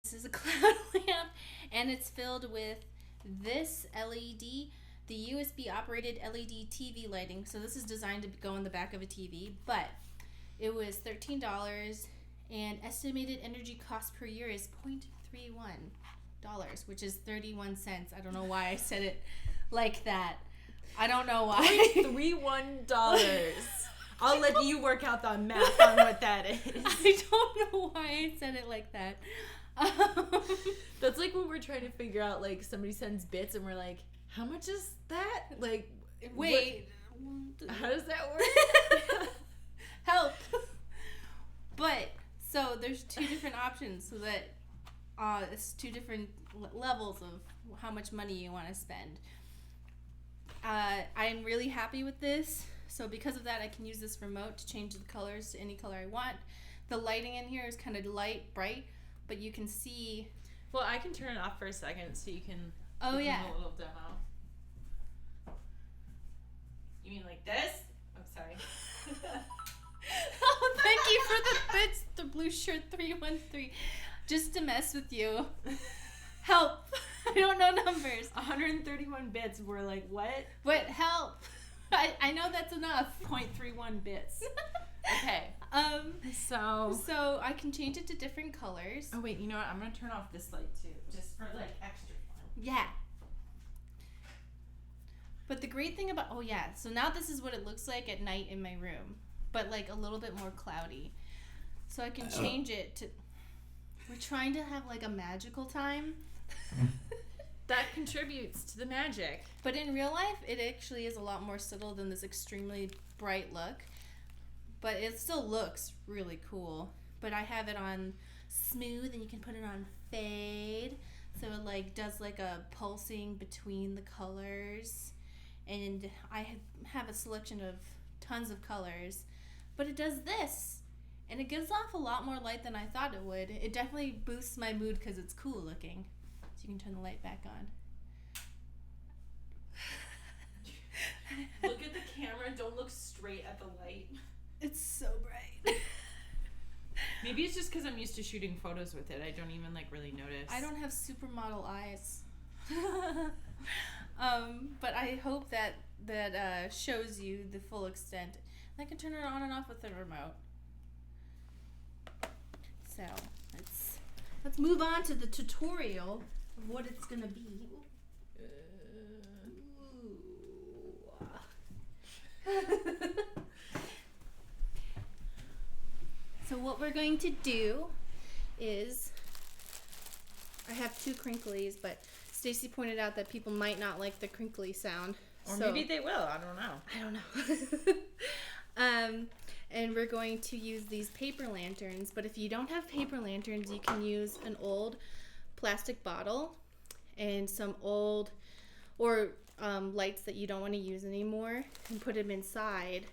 This is a cloud lamp, and it's filled with this LED, the USB operated LED TV lighting. So this is designed to go in the back of a TV, but it was $13, and estimated energy cost per year is $0.31, which is 31 cents. I don't know why I said it like that. I don't know why. $0.31. I'll let you work out the math on what that is. I don't know why I said it like that. That's like when we're trying to figure out, like, somebody sends bits and we're like, how much is that? Like, wait. How does that work? Help. But, so there's two different options, so that it's two different levels of how much money you want to spend. I'm really happy with this. So because of that, I can use this remote to change the colors to any color I want. The lighting in here is kind of light, bright, but you can see. Well, I can turn it off for a second so you can. Oh, give yeah. me a little demo. You mean like this? I'm sorry. Oh, thank you for the bits, the blue shirt 313. Just to mess with you. Help. I don't know numbers. 131 bits. We're like, what? What? Help. I know that's enough. 0.31 bits. Okay. So I can change it to different colors. Oh wait, you know what? I'm gonna turn off this light too, just for like extra fun. Yeah. But the great thing about so now this is what it looks like at night in my room, but like a little bit more cloudy. So I can change it to. We're trying to have like a magical time. That contributes to the magic. But in real life, it actually is a lot more subtle than this extremely bright look. But it still looks really cool. But I have it on smooth, and you can put it on fade. So it like does like a pulsing between the colors. And I have a selection of tons of colors. But it does this. And it gives off a lot more light than I thought it would. It definitely boosts my mood because it's cool looking. So you can turn the light back on. Look at the camera. Don't look straight at the light. It's so bright. Maybe it's just because I'm used to shooting photos with it. I don't even like really notice. I don't have supermodel eyes. But I hope that shows you the full extent. I can turn it on and off with the remote. So let's move on to the tutorial of what it's gonna be. So what we're going to do is, I have two crinklies, but Stacy pointed out that people might not like the crinkly sound. Or maybe they will. I don't know. And we're going to use these paper lanterns, but if you don't have paper lanterns, you can use an old plastic bottle and some old lights that you don't want to use anymore, and put them inside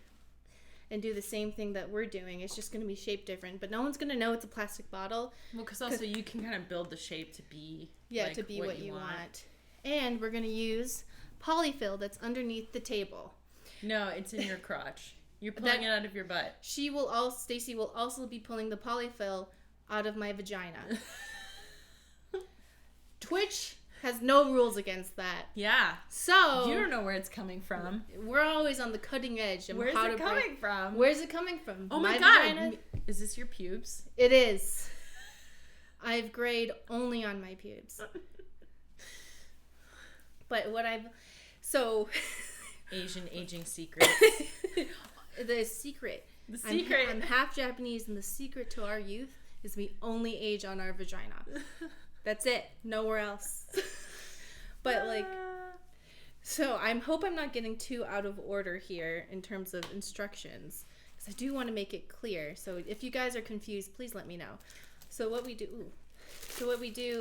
and do the same thing that we're doing. It's just going to be shaped different, but no one's going to know it's a plastic bottle. Well, because also you can kind of build the shape to be to be what you want. And we're going to use polyfill that's underneath the table. No, it's in your crotch. You're pulling it out of your butt. Stacy will also be pulling the polyfill out of my vagina. Twitch has no rules against that. Yeah. So you don't know where it's coming from. We're always on the cutting edge of Where's it coming from? Where's it coming from? Oh my god. Vagina? Is this your pubes? It is. I've grayed only on my pubes. But Asian aging secret. The secret. I'm half Japanese, and the secret to our youth is we only age on our vagina. That's it. Nowhere else. But so I hope I'm not getting too out of order here in terms of instructions, because I do want to make it clear. So if you guys are confused, please let me know. So what we do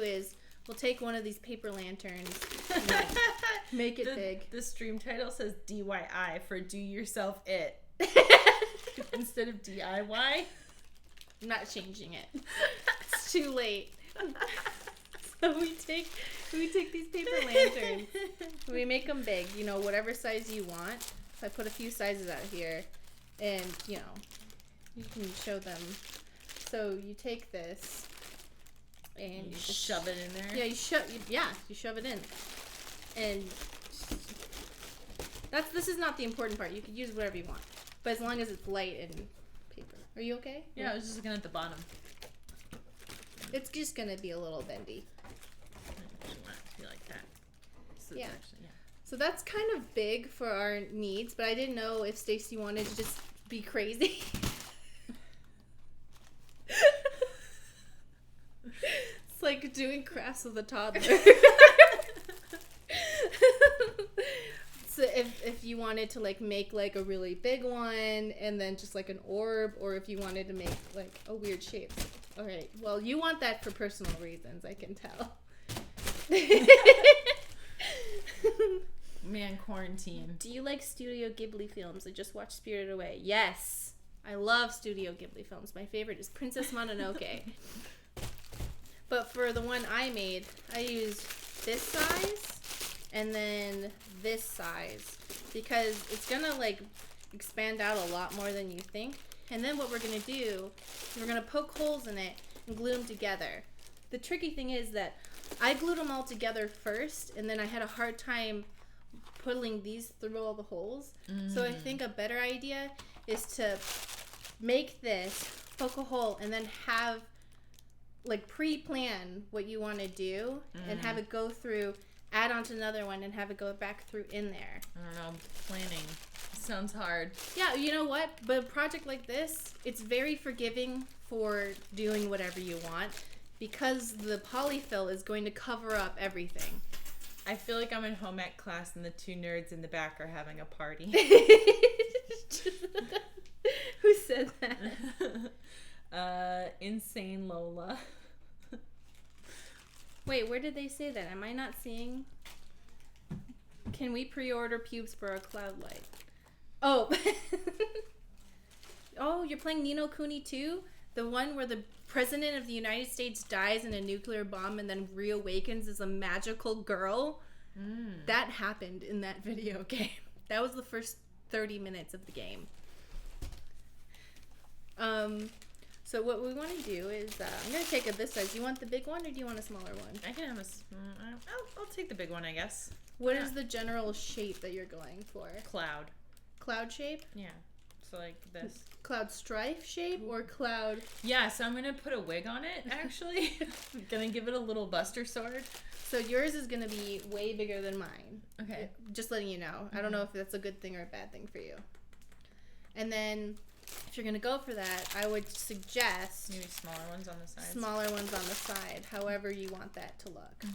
is we'll take one of these paper lanterns and make it big. The stream title says DIY for do yourself it. Instead of DIY. I'm not changing it. It's too late. So we take these paper lanterns. We make them big, whatever size you want. So I put a few sizes out here, and you can show them. So you take this, And you just shove it in there. Yeah, you shove it in. And this is not the important part. You can use whatever you want. But as long as it's light and paper. Are you okay? Yeah, I was just looking at the bottom. It's just going to be a little bendy. I want it to be like that. So Yeah. Actually, yeah. So that's kind of big for our needs, but I didn't know if Stacy wanted to just be crazy. It's like doing crafts with a toddler. So if you wanted to like make like a really big one and then just like an orb, or if you wanted to make like a weird shape. All right. Well, you want that for personal reasons, I can tell. Man, quarantine. Do you like Studio Ghibli films? I just watched Spirited Away. Yes. I love Studio Ghibli films. My favorite is Princess Mononoke. But for the one I made, I used this size and then this size because it's gonna like expand out a lot more than you think. And then what we're gonna do is we're gonna poke holes in it and glue them together. The tricky thing is that I glued them all together first, and then I had a hard time pulling these through all the holes. So I think a better idea is to make this, poke a hole, and then have like pre-plan what you want to do and have it go through, add on to another one, and have it go back through in there. I don't know, planning sounds hard. Yeah, you know what? But a project like this, it's very forgiving for doing whatever you want because the polyfill is going to cover up everything. I feel like I'm in home ec class and the two nerds in the back are having a party. Who said that? Insane Lola. Wait, where did they say that? Am I not seeing? Can we pre-order pubes for a cloud light? Oh. Oh, you're playing Ni no Kuni 2? The one where the president of the United States dies in a nuclear bomb and then reawakens as a magical girl? That happened in that video game. That was the first 30 minutes of the game. So what we want to do is, I'm going to take this size. Do you want the big one or do you want a smaller one? I can have I'll take the big one, I guess. What is the general shape that you're going for? Cloud. Cloud shape? Yeah. So like this. Cloud strife shape or cloud? Yeah, so I'm going to put a wig on it, actually. I'm going to give it a little buster sword. So yours is going to be way bigger than mine. Okay. Just letting you know. I don't know if that's a good thing or a bad thing for you. And then if you're going to go for that, I would suggest maybe smaller ones on the side. Smaller ones on the side, however you want that to look.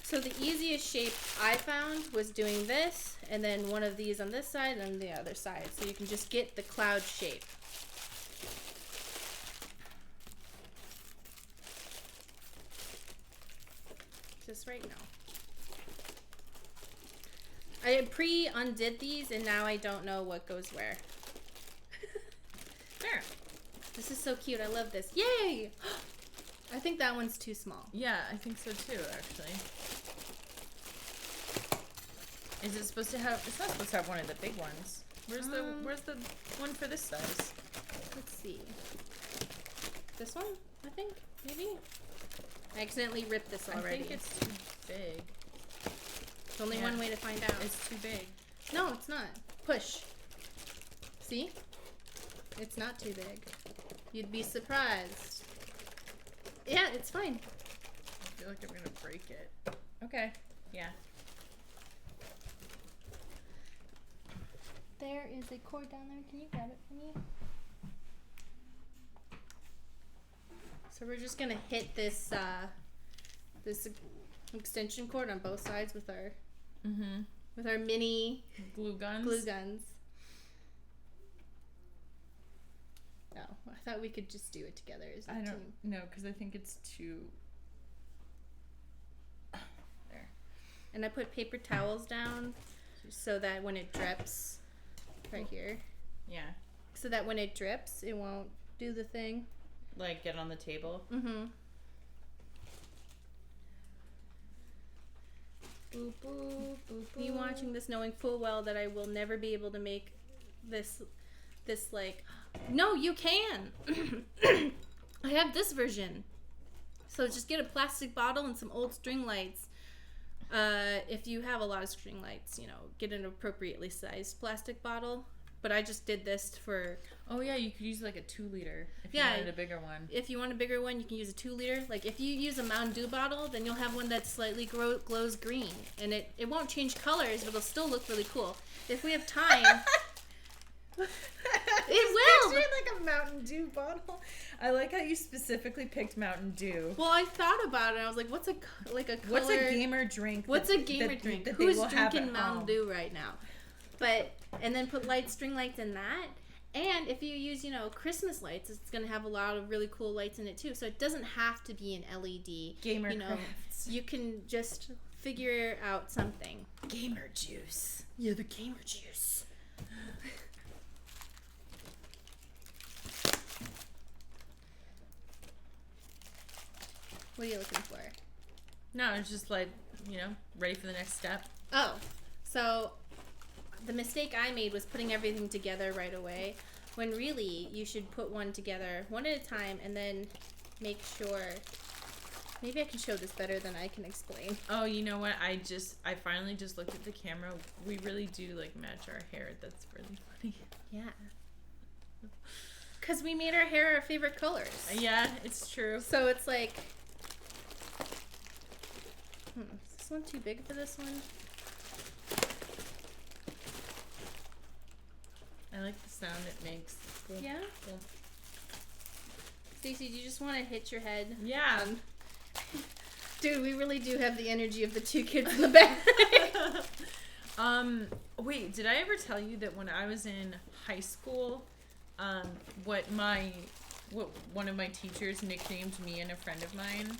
So the easiest shape I found was doing this, and then one of these on this side and the other side. So you can just get the cloud shape. Just right now. I pre-undid these, and now I don't know what goes where. There. This is so cute. I love this. Yay! I think that one's too small. Yeah, I think so too, actually. Is it supposed to have... It's not supposed to have one of the big ones. Where's the one for this size? Let's see. This one, I think? Maybe? I accidentally ripped this already. I think it's too big. There's only one way to find out. It's too big. No, it's not. Push. See? It's not too big. You'd be surprised. Yeah, it's fine. I feel like I'm gonna break it. Okay. Yeah. There is a cord down there. Can you grab it for me? So we're just gonna hit this this extension cord on both sides with our mini glue guns. Oh, I thought we could just do it together. I don't know because I think it's too. There. And I put paper towels down so that when it drips, right here. Yeah. So that when it drips, it won't do the thing. Like get on the table. Boop, boop, boop, boop. Me watching this, knowing full well that I will never be able to make this like. No, you can. I have this version. So just get a plastic bottle and some old string lights. If you have a lot of string lights, get an appropriately sized plastic bottle. But I just did this for... Oh, yeah, you could use like a 2-liter if you wanted a bigger one. If you want a bigger one, you can use a 2-liter. Like, if you use a Mountain Dew bottle, then you'll have one that slightly glows green. And it won't change colors, but it'll still look really cool. If we have time... It will! Like a Mountain Dew bottle. I like how you specifically picked Mountain Dew. Well, I thought about it. I was like, what's a color... What's a gamer drink? What's a gamer drink? That Who's drinking Mountain Dew right now? And then put string lights in that. And if you use, Christmas lights, it's going to have a lot of really cool lights in it too. So it doesn't have to be an LED. Gamer crafts. You can just figure out something. Gamer juice. Yeah, the gamer juice. What are you looking for? No, it's just like, ready for the next step. Oh, so the mistake I made was putting everything together right away, when really you should put one together one at a time and then make sure. Maybe I can show this better than I can explain. Oh, you know what? I finally just looked at the camera. We really do match our hair. That's really funny. Yeah. Because we made our hair our favorite colors. Yeah, it's true. So it's like... is this one too big for this one? I like the sound it makes. Yeah? Cool. Stacey, do you just want to hit your head? Yeah. Dude, we really do have the energy of the 2 kids in the back. Wait, did I ever tell you that when I was in high school, one of my teachers nicknamed me and a friend of mine?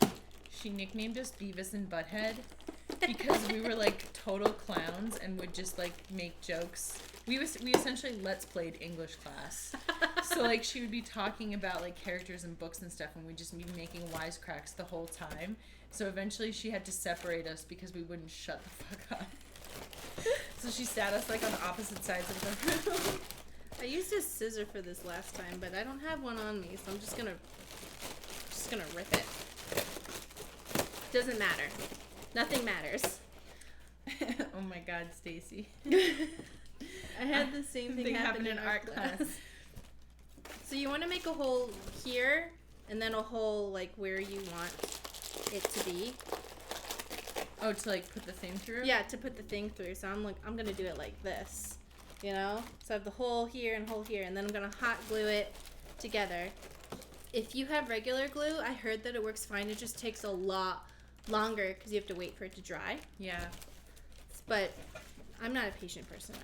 She nicknamed us Beavis and Butthead because we were total clowns and would just make jokes. We essentially let's played English class. So she would be talking about characters and books and stuff, and we'd just be making wisecracks the whole time. So eventually she had to separate us because we wouldn't shut the fuck up. So she sat us on opposite sides of the room. I used a scissor for this last time, but I don't have one on me, so I'm just gonna rip it. Doesn't matter. Nothing matters. Oh my God, Stacy. I had the same thing happen in art class. So you want to make a hole here, and then a hole where you want it to be. Oh, to put the thing through? Yeah, to put the thing through. So I'm gonna do it like this, So I have the hole here and hole here, and then I'm gonna hot glue it together. If you have regular glue, I heard that it works fine. It just takes a lot longer because you have to wait for it to dry. Yeah. But I'm not a patient person.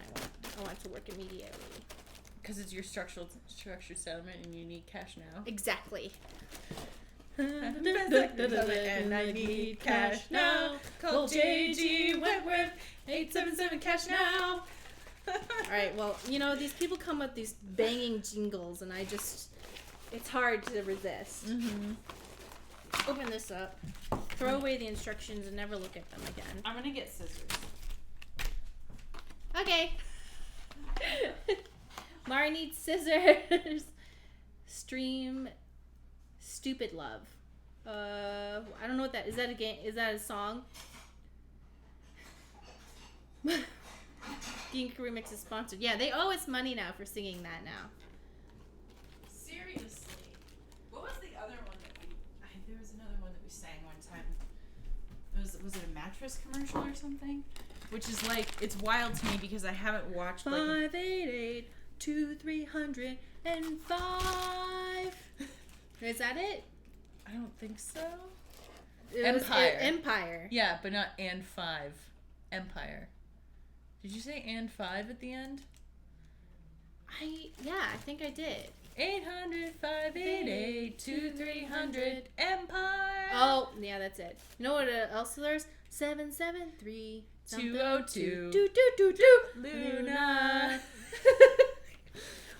I want it to work immediately. Because it's your structured settlement and you need cash now. Exactly. And I need cash now. Call JG Wentworth 877 cash now. Alright, well, these people come with these banging jingles, and it's hard to resist. Mm-hmm. Open this up. Throw away the instructions and never look at them again. I'm gonna get scissors. Okay. Mara needs scissors. Stream Stupid Love. I don't know what that is. That a game? Is that a song? Geek Remix is sponsored. Yeah, they owe us money now for singing that now. Seriously. What was the other one there was another one that we sang one time. Was it a mattress commercial or something? Which is it's wild to me because I haven't watched 588 2305. Is that it? I don't think so. Empire. Empire. Yeah, but not and 5. Empire. Did you say and 5 at the end? I think I did. 800-588-2300 Empire. Oh, yeah, that's it. You know what else there's? 773 202 Luna.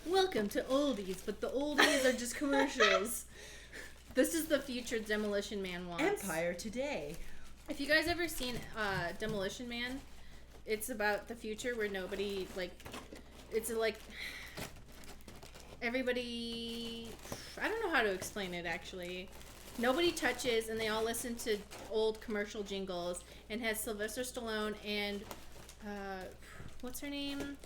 Welcome to oldies, but the oldies are just commercials. This is the future Demolition Man wants. Empire today. If you guys ever seen Demolition Man, it's about the future where nobody everybody, I don't know how to explain it actually. nobody touches, and they all listen to old commercial jingles, and has Sylvester Stallone and what's her name?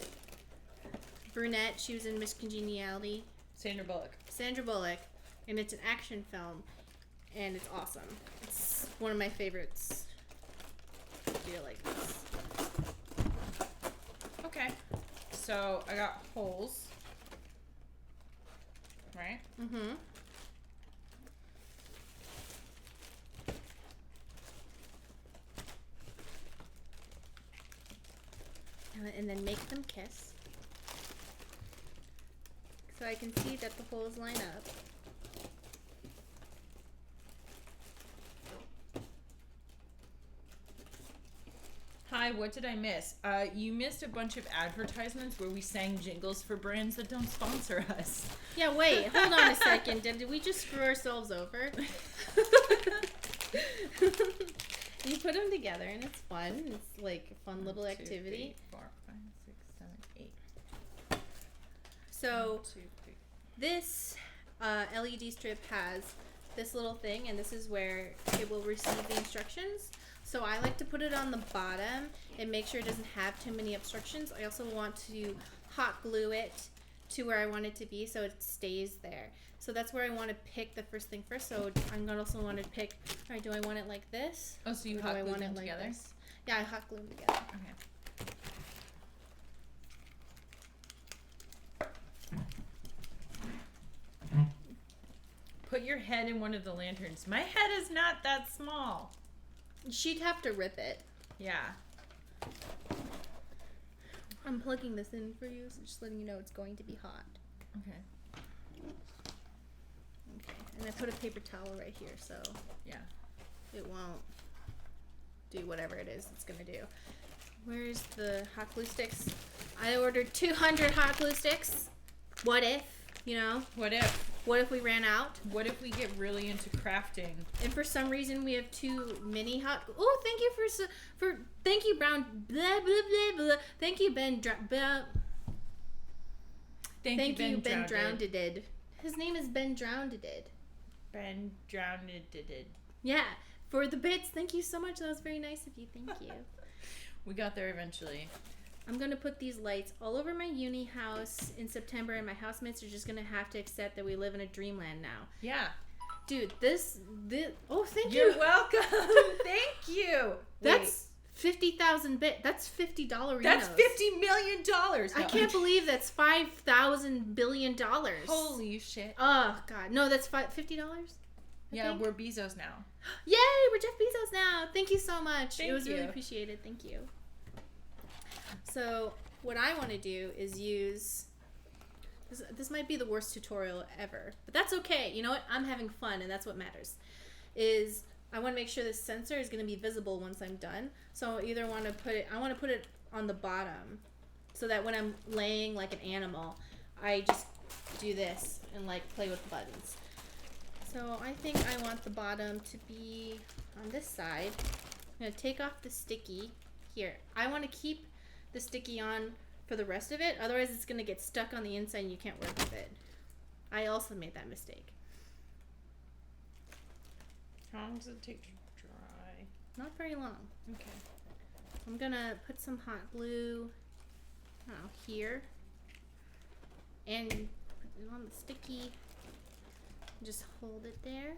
Brunette. She was in Miss Congeniality. Sandra Bullock. Sandra Bullock, and it's an action film, and it's awesome. It's one of my favorites. I feel like this. Okay. So I got holes. Right? Mm-hmm. And then make them kiss. So I can see that the holes line up. Hi, what did I miss? You missed a bunch of advertisements where we sang jingles for brands that don't sponsor us. Yeah, wait, hold on a second. Did we just screw ourselves over? You put them together and it's fun. It's like a fun little activity. 1, 2, 3, 4, 5, 6, 7, 8. So 1, 2, 3. this LED strip has this little thing, and this is where it will receive the instructions. So I like to put it on the bottom and make sure it doesn't have too many obstructions. I also want to hot glue it to where I want it to be so it stays there. So that's where I want to pick the first thing first. So I'm gonna also want to pick, all right, do I want it like this? Oh, so you Or hot do I glue want them it like together? this? Yeah, I hot glue them together. Okay. Put your head in one of the lanterns. My head is not that small. She'd have to rip it. Yeah. I'm plugging this in for you, so just letting you know it's going to be hot. Okay. Okay, and I put a paper towel right here, so Yeah. it won't do whatever it is it's gonna do. Where's the hot glue sticks? I ordered 200 hot glue sticks. What if, you know? What if? What if we ran out? What if we get really into crafting? And for some reason we have too many hot. Oh, thank you thank you Brown. Blah blah blah blah. Thank you Ben. Thank you Ben Drowneded. His name is Ben Drowneded. Ben Drowneded. Yeah, for the bits. Thank you so much. That was very nice of you. Thank you. We got there eventually. I'm going to put these lights all over my uni house in September, and my housemates are just going to have to accept that we live in a dreamland now. Yeah. Dude, this oh, thank you. You're welcome. Thank you. That's 50,000 bit. That's $50 Renos. That's $50 million. No. I can't believe that's $5,000 billion. Holy shit. Oh, God. No, that's $50? Yeah, we're Bezos now. Yay, we're Jeff Bezos now. Thank you so much. Thank it was you. really appreciated. Thank you. So what I want to do is use, this might be the worst tutorial ever, but that's okay. You know what? I'm having fun, and that's what matters. Is I want to make sure this sensor is going to be visible once I'm done. So I either want to put it on the bottom so that when I'm laying like an animal, I just do this and like play with the buttons. So I think I want the bottom to be on this side. I'm going to take off the sticky. Here, I want to keep the sticky on for the rest of it, otherwise it's going to get stuck on the inside and you can't work with it. I also made that mistake. How long does it take to dry? Not very long. Okay. I'm going to put some hot glue here and put it on the sticky. Just hold it there.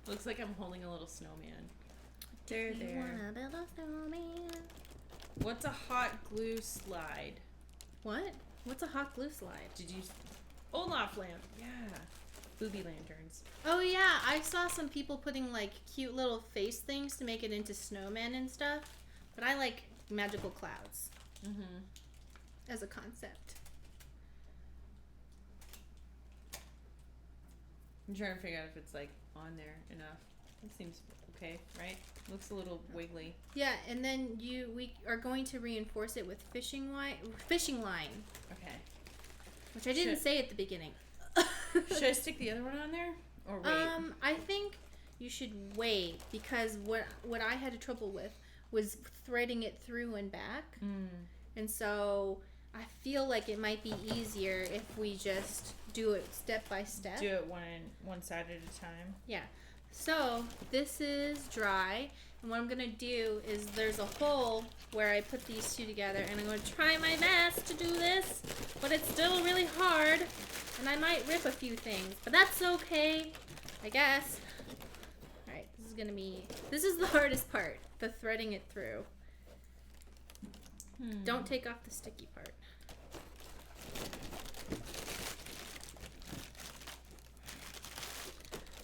Looks like I'm holding a little snowman. You wanna build a snowman? What's a hot glue slide? What? What's a hot glue slide? Did you... Olaf lamp. Yeah. Booby lanterns. Oh yeah, I saw some people putting like cute little face things to make it into snowmen and stuff. But I like magical clouds as a concept. I'm trying to figure out if it's like on there enough. It seems okay, right? Looks a little wiggly. Yeah, and then we are going to reinforce it with fishing line, Okay. which I didn't say at the beginning. Should I stick the other one on there or wait? I think you should wait because what I had trouble with was threading it through and back. And so I feel like it might be easier if we just do it step by step. Do it one side at a time. Yeah. So this is dry, and what I'm gonna do is there's a hole where I put these two together, and I'm gonna try my best to do this, but it's still really hard, and I might rip a few things, but that's okay, I guess. All right, this is the hardest part, the threading it through. Don't take off the sticky part.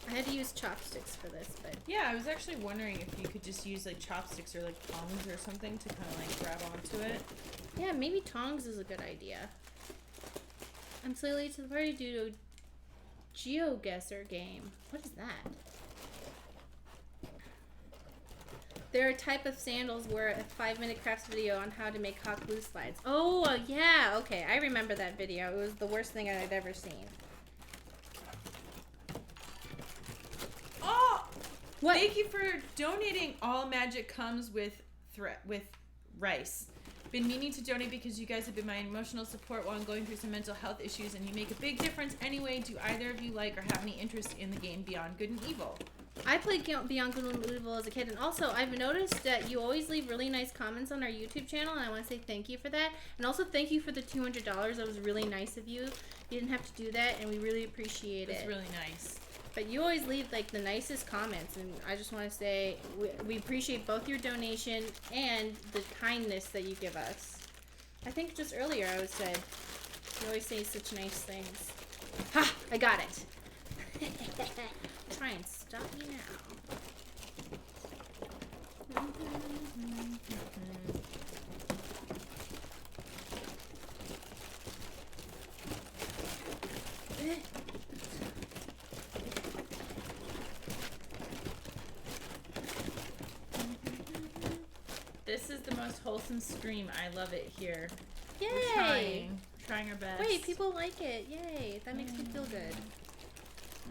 I had to use chopsticks for this, but yeah, I was actually wondering if you could just use like chopsticks or like tongs or something to kind of like grab onto it. yeah, maybe tongs is a good idea. I'm so late to the party due to a GeoGuessr game. What is that? They're a type of sandals where a 5-minute crafts video on how to make hot glue slides. Oh, yeah, okay, I remember that video. It was the worst thing I'd ever seen. Oh! What? Thank you for donating. All magic comes with rice. Been meaning to donate because you guys have been my emotional support while I'm going through some mental health issues, and you make a big difference anyway. Do either of you like or have any interest in the game Beyond Good and Evil? I played Beyond Good and Evil as a kid, and also I've noticed that you always leave really nice comments on our YouTube channel, and I want to say thank you for that. And also thank you for the $200. That was really nice of you. You didn't have to do that, and we really appreciate it. It's really nice. But you always leave like the nicest comments, and I just want to say we appreciate both your donation and the kindness that you give us. I think just earlier I said you always say such nice things. Ha! I got it. Try and stop me now. This is the most wholesome stream. I love it here. Yay! We're trying our best. Wait, people like it. Yay! That makes me feel good.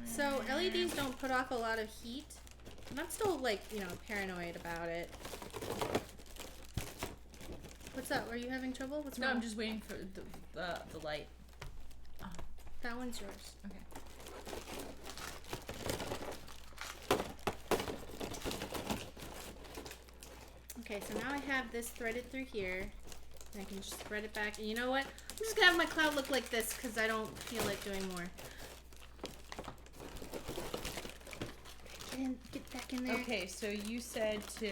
So LEDs don't put off a lot of heat, and I'm still like, paranoid about it. What's up? Are you having trouble? What's wrong? No, I'm just waiting for the light. Oh. That one's yours. Okay. Okay, so now I have this threaded through here, and I can just thread it back. And you know what? I'm just gonna have my cloud look like this because I don't feel like doing more. Get back in there. Okay, so you said to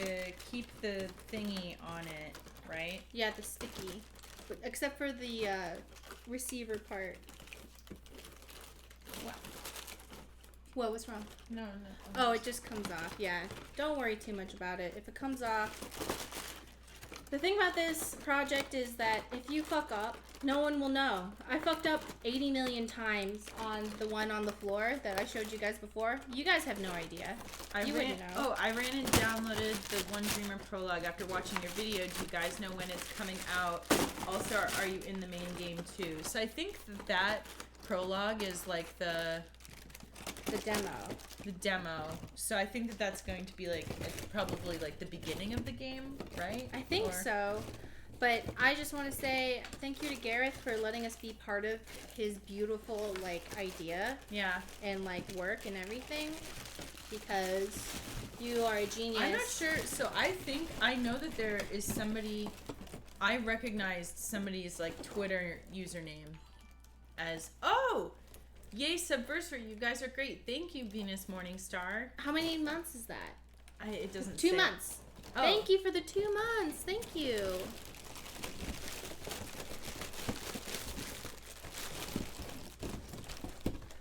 keep the thingy on it, right? Yeah, the sticky, but except for the receiver part. What? What? What's wrong? No. Oh, it just comes off. Yeah, don't worry too much about it. If it comes off, the thing about this project is that if you fuck up, no one will know. I fucked up 80 million times on the one on the floor that I showed you guys before. You guys have no idea. You wouldn't know. Oh, I ran and downloaded the One Dreamer prologue after watching your video. Do you guys know when it's coming out? Also, are you in the main game too? So I think that prologue is like the demo. So I think that's going to be like probably like the beginning of the game, right? I think so. But I just want to say thank you to Gareth for letting us be part of his beautiful idea. Yeah. And work and everything, because you are a genius. I'm not sure. So I know that there is somebody. I recognized somebody's Twitter username as Yay, Subversary, you guys are great. Thank you, Venus Morningstar. How many months is that? It doesn't 2 say. months. Oh. Thank you for the 2 months. Thank you.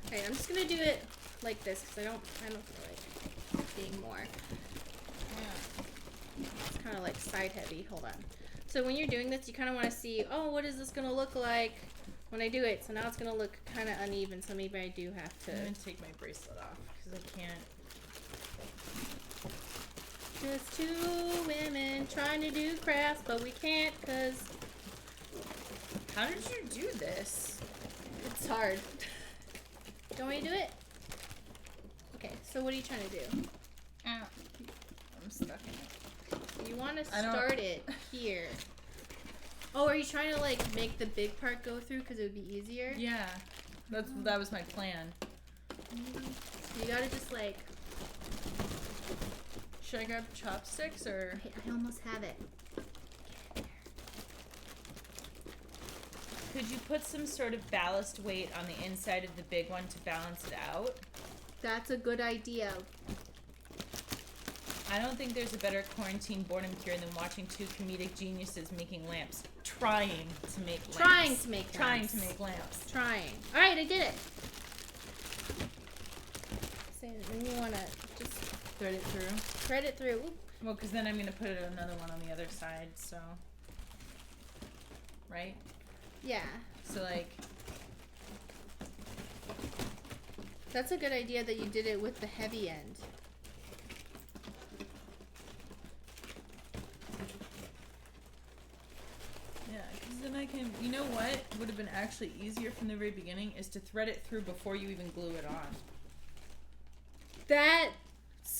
Okay, I'm just gonna do it like this because I don't feel like being more. Yeah. It's kind of side heavy. Hold on. So when you're doing this, you kind of want to see, what is this gonna look like when I do it? So now it's gonna look kind of uneven, so maybe I do have to. I'm gonna take my bracelet off because I can't. Just 2 women trying to do crafts, but we can't because. How did you do this? It's hard. Don't want to do it? Okay, so what are you trying to do? I'm stuck in it. You want to start it here. Oh, are you trying to like make the big part go through because it would be easier? Yeah, that was my plan. You gotta just like. Should I grab chopsticks or? I almost have it. Could you put some sort of ballast weight on the inside of the big one to balance it out? That's a good idea. I don't think there's a better quarantine boredom cure than watching two comedic geniuses making lamps. Trying to make lamps. Trying to make lamps. Trying. Alright, I did it. So then you want to just Thread it through. thread it through. Oop. Well, because then I'm going to put another one on the other side, so. Right? Yeah. So, like. That's a good idea that you did it with the heavy end. Yeah, because then I can. You know what would have been actually easier from the very beginning is to thread it through before you even glue it on. That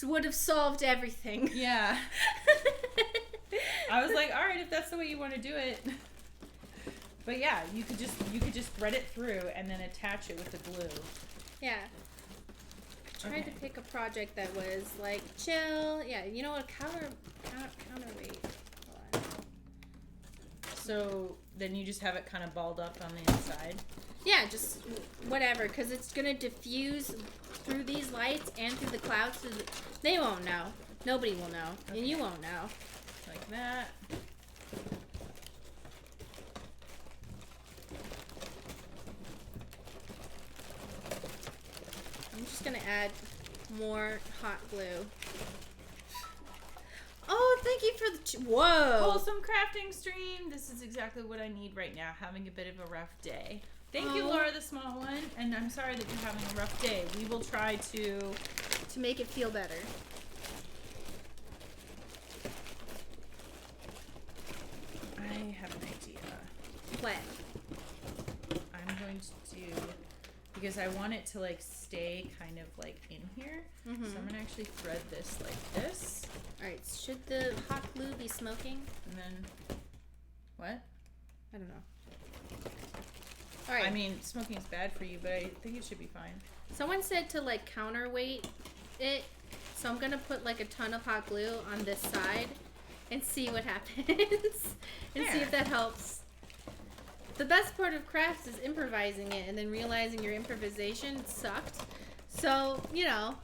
would have solved everything. Yeah. I was like, all right, if that's the way you want to do it. But yeah, you could just thread it through and then attach it with the glue. Yeah. I tried to pick a project that was like chill. Yeah, you know what? Counterweight. Hold on. So then you just have it kind of balled up on the inside. Yeah, just whatever, because it's gonna diffuse through these lights and through the clouds. So they won't know. Nobody will know, and you won't know. Like that. I'm just gonna add more hot glue. Oh, thank you for the whoa! Wholesome crafting stream. This is exactly what I need right now. Having a bit of a rough day. Thank you, Laura, the small one. And I'm sorry that you're having a rough day. We will try to make it feel better. I have an idea. What? I'm going to do, because I want it to like stay kind of like in here. Mm-hmm. So I'm gonna actually thread this like this. All right. Should the hot glue be smoking? And then, what? I don't know. All right. I mean, smoking is bad for you, but I think it should be fine. Someone said to like counterweight it, so I'm gonna put like a ton of hot glue on this side and see what happens and see if that helps. The best part of crafts is improvising it and then realizing your improvisation sucked. So, you know.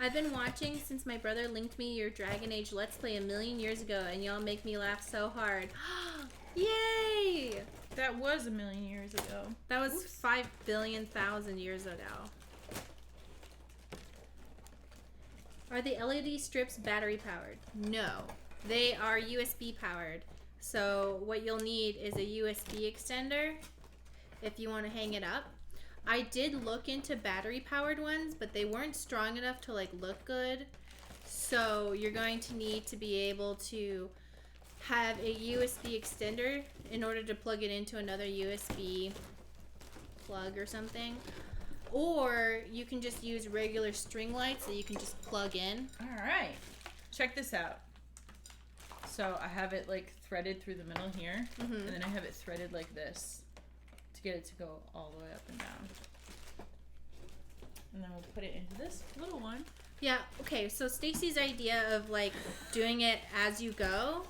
I've been watching since my brother linked me your Dragon Age Let's Play 1,000,000 years ago, and y'all make me laugh so hard. Yay! That was 1,000,000 years ago. That was 5,000,000,000 years ago. Are the LED strips battery powered? No. They are USB powered. So what you'll need is a USB extender if you want to hang it up. I did look into battery powered ones, but they weren't strong enough to like look good. So you're going to need to be able to have a USB extender in order to plug it into another USB plug or something. Or you can just use regular string lights that you can just plug in. All right. Check this out. So I have it like threaded through the middle here, and then I have it threaded like this to get it to go all the way up and down. And then we'll put it into this little one. Yeah, okay, so Stacy's idea of like doing it as you go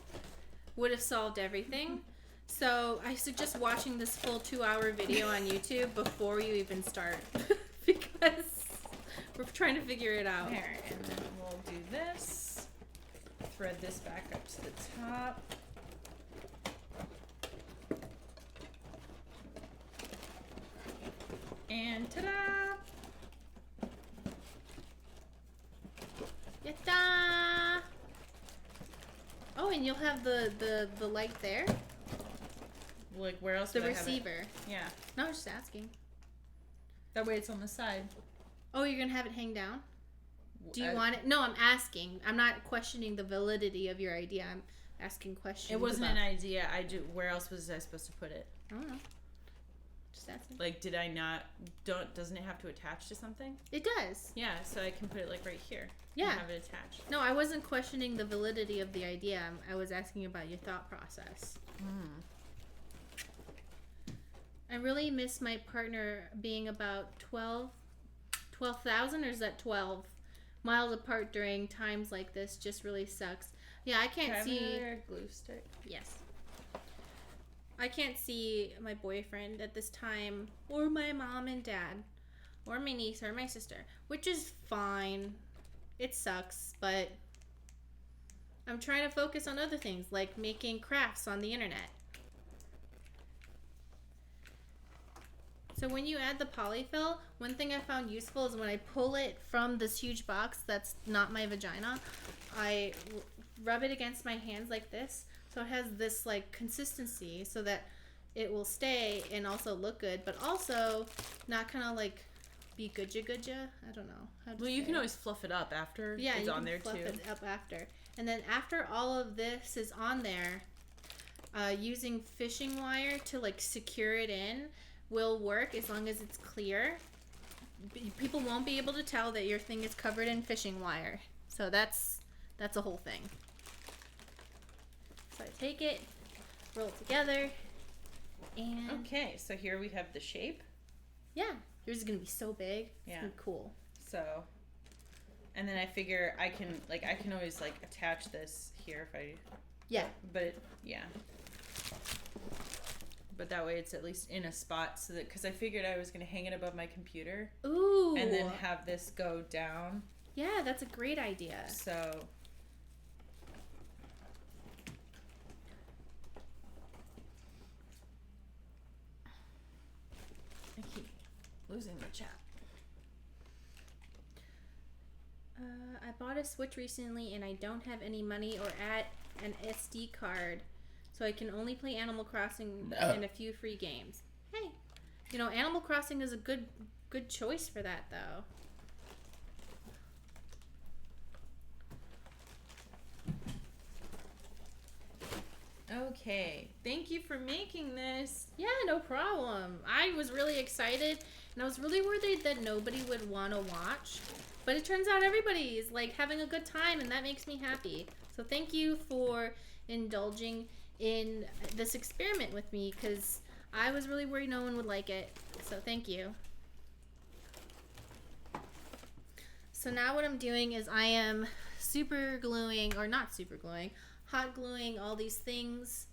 would have solved everything. So I suggest watching this full 2-hour video on YouTube before you even start because we're trying to figure it out. There, and then we'll do this. Thread this back up to the top. And ta-da! Yatta! Oh, and you'll have the light there? Like, where else The would I have it? receiver. Yeah. No, I was just asking. That way it's on the side. Oh, you're gonna have it hang down? Do you want it? No, I'm asking. I'm not questioning the validity of your idea. I'm asking questions. It wasn't an idea. Where else was I supposed to put it? I don't know. Just asking. Like, doesn't it have to attach to something? It does. Yeah, so I can put it like right here. Yeah. And have it attached. No, I wasn't questioning the validity of the idea. I was asking about your thought process. I really miss my partner being about 12,000, or is that 12 miles apart during times like this. Just really sucks. Yeah, I can't see. Another glue stick? Yes. I can't see my boyfriend at this time, or my mom and dad, or my niece, or my sister, which is fine. It sucks, but I'm trying to focus on other things, like making crafts on the internet. So when you add the polyfill, one thing I found useful is when I pull it from this huge box that's not my vagina, I rub it against my hands like this, so it has this like consistency so that it will stay and also look good, but also not kind of like be goodja. I don't know how to Well, you say can it. always fluff it up after Yeah, it's you on can there fluff too. it up after. And then after all of this is on there, using fishing wire to like secure it in will work as long as it's clear. People won't be able to tell that your thing is covered in fishing wire. So that's a whole thing. So I take it, roll it together, and Okay, so here we have the shape. yeah, yours is gonna be so big. It's Yeah. gonna be cool. So, and then I figure I can always like attach this here if I. Yeah. But yeah. But that way it's at least in a spot so that, because I figured I was going to hang it above my computer. Ooh. And then have this go down. Yeah, that's a great idea. So. I keep losing my chat. I bought a Switch recently and I don't have any money or an SD card, so I can only play Animal Crossing and a few free games. Hey, you know, Animal Crossing is a good choice for that though. Okay, thank you for making this. Yeah, no problem. I was really excited and I was really worried that nobody would want to watch, but it turns out everybody is like having a good time and that makes me happy. So thank you for indulging in this experiment with me, because I was really worried no one would like it. So thank you. So now what I'm doing is I am super gluing, or not super gluing, hot gluing all these things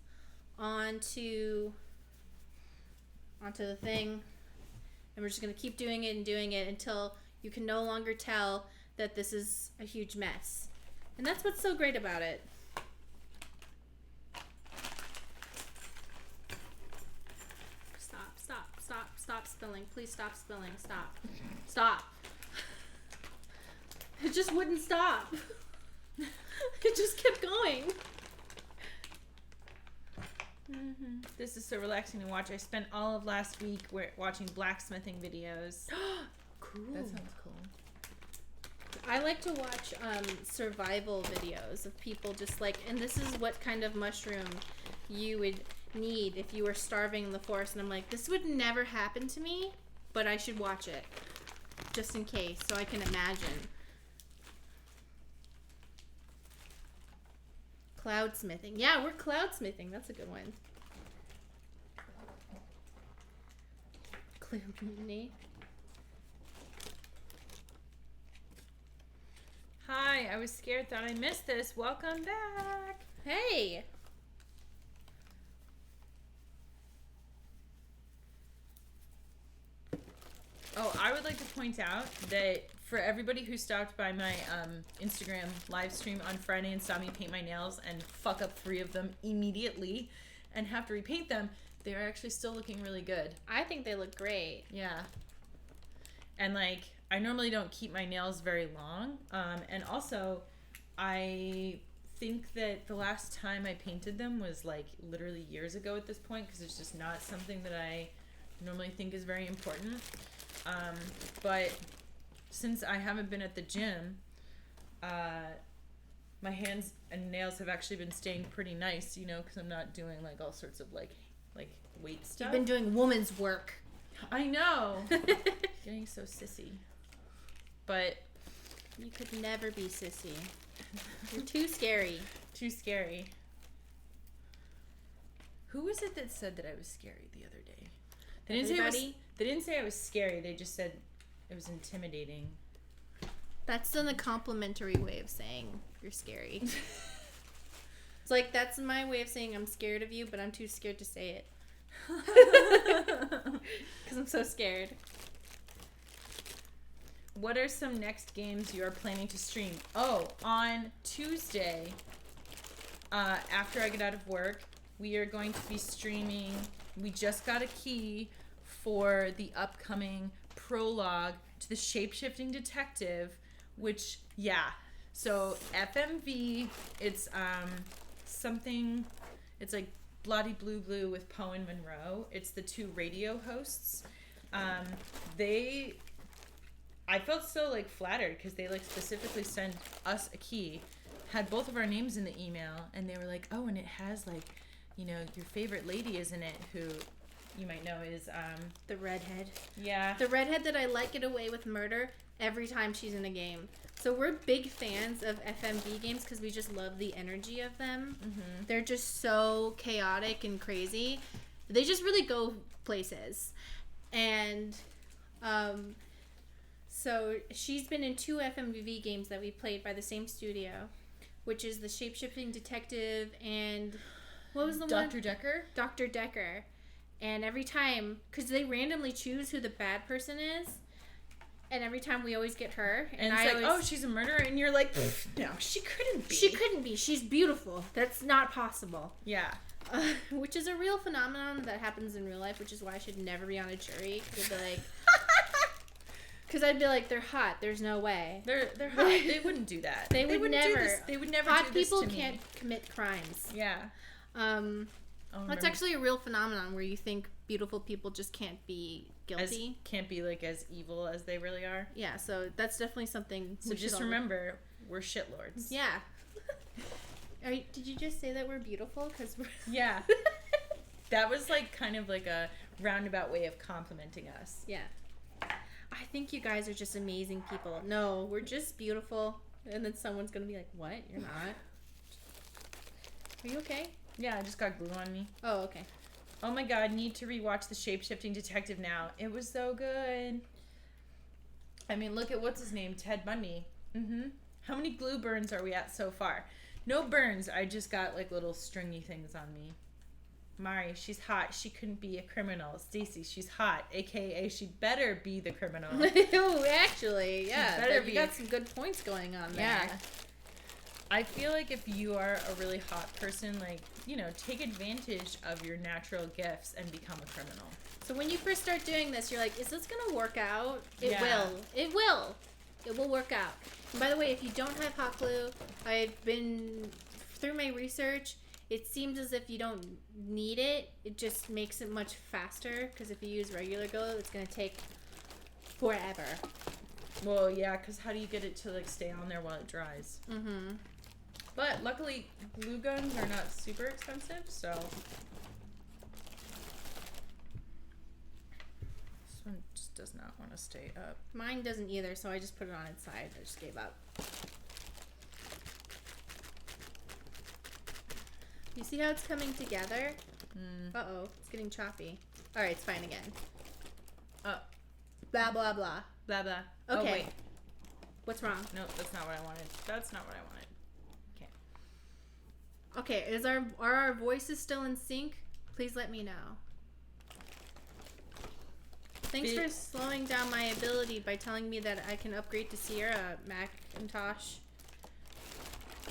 onto the thing, and we're just going to keep doing it and doing it until you can no longer tell that this is a huge mess. And that's what's so great about it. Stop spilling. Please stop spilling. Stop. It just wouldn't stop. It just kept going. This is so relaxing to watch. I spent all of last week watching blacksmithing videos. Cool. That sounds cool. I like to watch survival videos of people just like, and this is what kind of mushroom you would need if you were starving in the forest. And I'm like, this would never happen to me, but I should watch it just in case so I can imagine. Cloudsmithing. Yeah, we're cloudsmithing. That's a good one. Clear mutiny. Hi, I was scared, thought I missed this. Welcome back. Hey. Oh, I would like to point out that for everybody who stopped by my Instagram live stream on Friday and saw me paint my nails and fuck up 3 of them immediately and have to repaint them, they're actually still looking really good. I think they look great. Yeah. And like, I normally don't keep my nails very long. And also, I think that the last time I painted them was like literally years ago at this point, because it's just not something that I normally think is very important. But since I haven't been at the gym, my hands and nails have actually been staying pretty nice, you know, because I'm not doing like all sorts of like weight stuff. You've been doing woman's work. I know. Getting so sissy. But you could never be sissy. You're too scary. Too scary. Who was it that said that I was scary the other day? They didn't say I was scary. They just said it was intimidating. That's in a complimentary way of saying you're scary. It's like, that's my way of saying I'm scared of you, but I'm too scared to say it. Because I'm so scared. What are some next games you are planning to stream? Oh, on Tuesday, after I get out of work, we are going to be streaming. We just got a key for the upcoming prologue to the Shapeshifting Detective, which, yeah. So FMV, it's something, it's like Bloody Blue Blue with Poe and Monroe. It's the two radio hosts. I felt so like flattered because they like specifically sent us a key, had both of our names in the email, and they were like, oh, and it has like, you know, your favorite lady is in it, who you might know is the redhead. Yeah. The redhead that I like Get Away with Murder every time she's in a game. So we're big fans of FMV games because we just love the energy of them. Mm-hmm. They're just so chaotic and crazy. They just really go places. And so she's been in 2 FMV games that we played by the same studio, which is the Shapeshifting Detective and what was the one? Dr. Decker? Dr. Decker. And every time, because they randomly choose who the bad person is, and every time we always get her. And it's like, oh, she's a murderer, and you're like, no, she couldn't be. She couldn't be. She's beautiful. That's not possible. Yeah. Which is a real phenomenon that happens in real life, which is why I should never be on a jury. Because I'd be like, they're hot. There's no way. They're hot. They wouldn't do that. They would never. They would never hot do this to me. Hot people can't commit crimes. Yeah. That's actually a real phenomenon where you think beautiful people just can't be guilty. Can't be like as evil as they really are. Yeah, so that's definitely something. So just remember, we're shitlords. Yeah. Did you just say that we're beautiful? Cause we're yeah. That was like kind of like a roundabout way of complimenting us. Yeah. I think you guys are just amazing people. No, we're just beautiful. And then someone's going to be like, what? You're not. Are you okay? Yeah, I just got glue on me. Oh, okay. Oh my god, need to rewatch The Shapeshifting Detective now. It was so good. I mean, look at what's his name, Ted Bundy. Mm-hmm. How many glue burns are we at so far? No burns. I just got like little stringy things on me. Mari, she's hot. She couldn't be a criminal. Stacy, she's hot. AKA, she better be the criminal. Oh, actually, yeah. You got some good points going on there. Yeah. I feel like if you are a really hot person, like, you know, take advantage of your natural gifts and become a criminal. So when you first start doing this, you're like, is this going to work out? It will. It will. It will work out. And by the way, if you don't have hot glue, I've been through my research. It seems as if you don't need it. It just makes it much faster because if you use regular glue, it's going to take forever. Well, yeah, because how do you get it to, like, stay on there while it dries? Mm-hmm. But luckily, glue guns are not super expensive, so. This one just does not want to stay up. Mine doesn't either, so I just put it on its side. I just gave up. You see how it's coming together? Uh-oh, it's getting choppy. All right, it's fine again. Blah, blah, blah. Blah, blah. Okay. Oh, wait. What's wrong? No, that's not what I wanted. That's not what I wanted. Okay, are our voices still in sync? Please let me know. Thanks for slowing down my ability by telling me that I can upgrade to Sierra, Macintosh,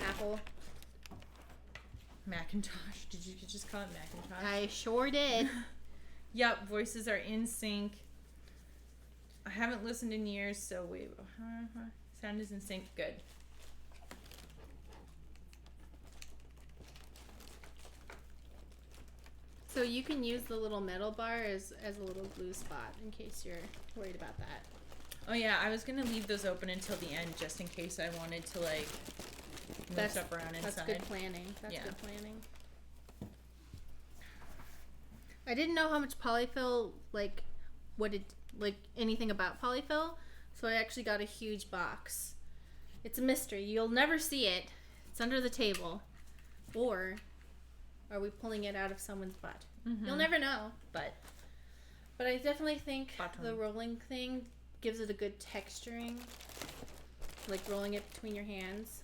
Apple. Macintosh? Did you just call it Macintosh? I sure did. Yep, voices are in sync. I haven't listened in years, so wait. Sound is in sync. Good. So you can use the little metal bar as a little glue spot in case you're worried about that. Oh yeah, I was gonna leave those open until the end just in case I wanted to like move stuff around inside. That's good planning. That's good planning. I didn't know how much polyfill like like anything about polyfill. So I actually got a huge box. It's a mystery. You'll never see it. It's under the table. Or are we pulling it out of someone's butt? Mm-hmm. You'll never know. But I definitely think the rolling thing gives it a good texturing. Like rolling it between your hands.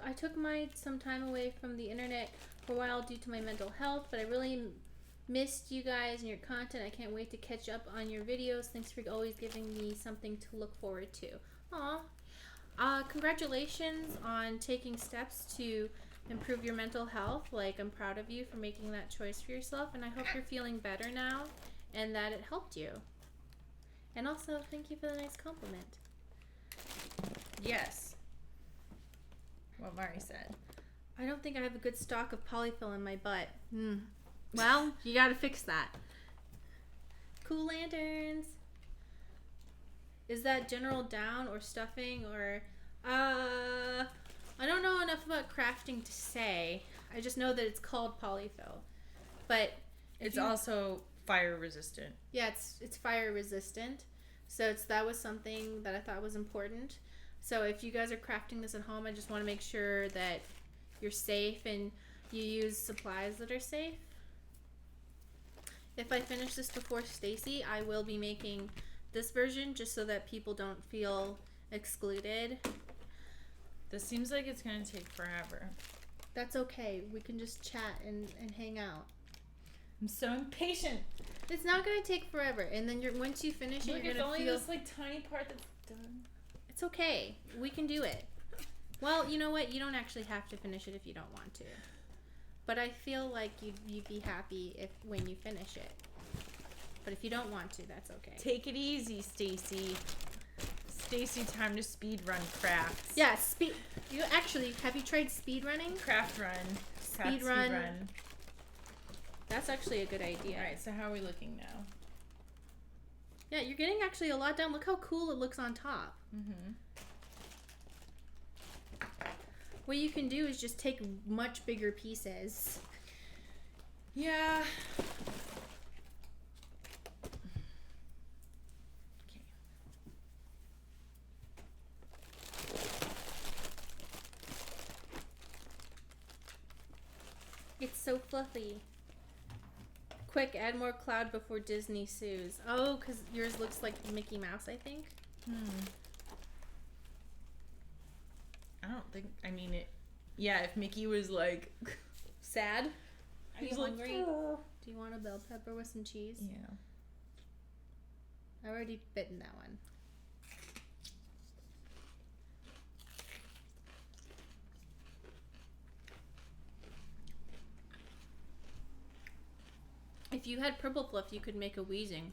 I took some time away from the internet for a while due to my mental health, but I really missed you guys and your content. I can't wait to catch up on your videos. Thanks for always giving me something to look forward to. Aw. Congratulations on taking steps to improve your mental health. Like, I'm proud of you for making that choice for yourself, and I hope you're feeling better now and that it helped you. And also, thank you for the nice compliment. Yes. What Mari said. I don't think I have a good stock of polyfill in my butt. Well, you gotta fix that. Cool lanterns. Is that general down or stuffing or... I don't know enough about crafting to say. I just know that it's called polyfill. But... It's also fire resistant. Yeah, it's fire resistant. So that was something that I thought was important. So if you guys are crafting this at home, I just want to make sure that you're safe and you use supplies that are safe. If I finish this before Stacy, I will be making this version just so that people don't feel excluded. This seems like it's going to take forever. That's okay. We can just chat and hang out. I'm so impatient. It's not going to take forever. And then once you finish it, you're going to feel... Look, it's only this like tiny part that's done. It's okay. We can do it. Well, you know what? You don't actually have to finish it if you don't want to. But I feel like you'd be happy when you finish it. But if you don't want to, that's okay. Take it easy, Stacy. Stacy, time to speed run crafts. Yeah, have you tried speed running? Craft run. Speed run. That's actually a good idea. All right, so how are we looking now? Yeah, you're getting actually a lot done. Look how cool it looks on top. Mm-hmm. What you can do is just take much bigger pieces. Yeah. Okay. It's so fluffy. Quick, add more cloud before Disney sues. Oh, because yours looks like Mickey Mouse, I think. I don't think, I mean it. Yeah, if Mickey was like sad. Are you hungry? Oh. Do you want a bell pepper with some cheese? Yeah. I already bitten that one. If you had purple fluff, you could make a wheezing.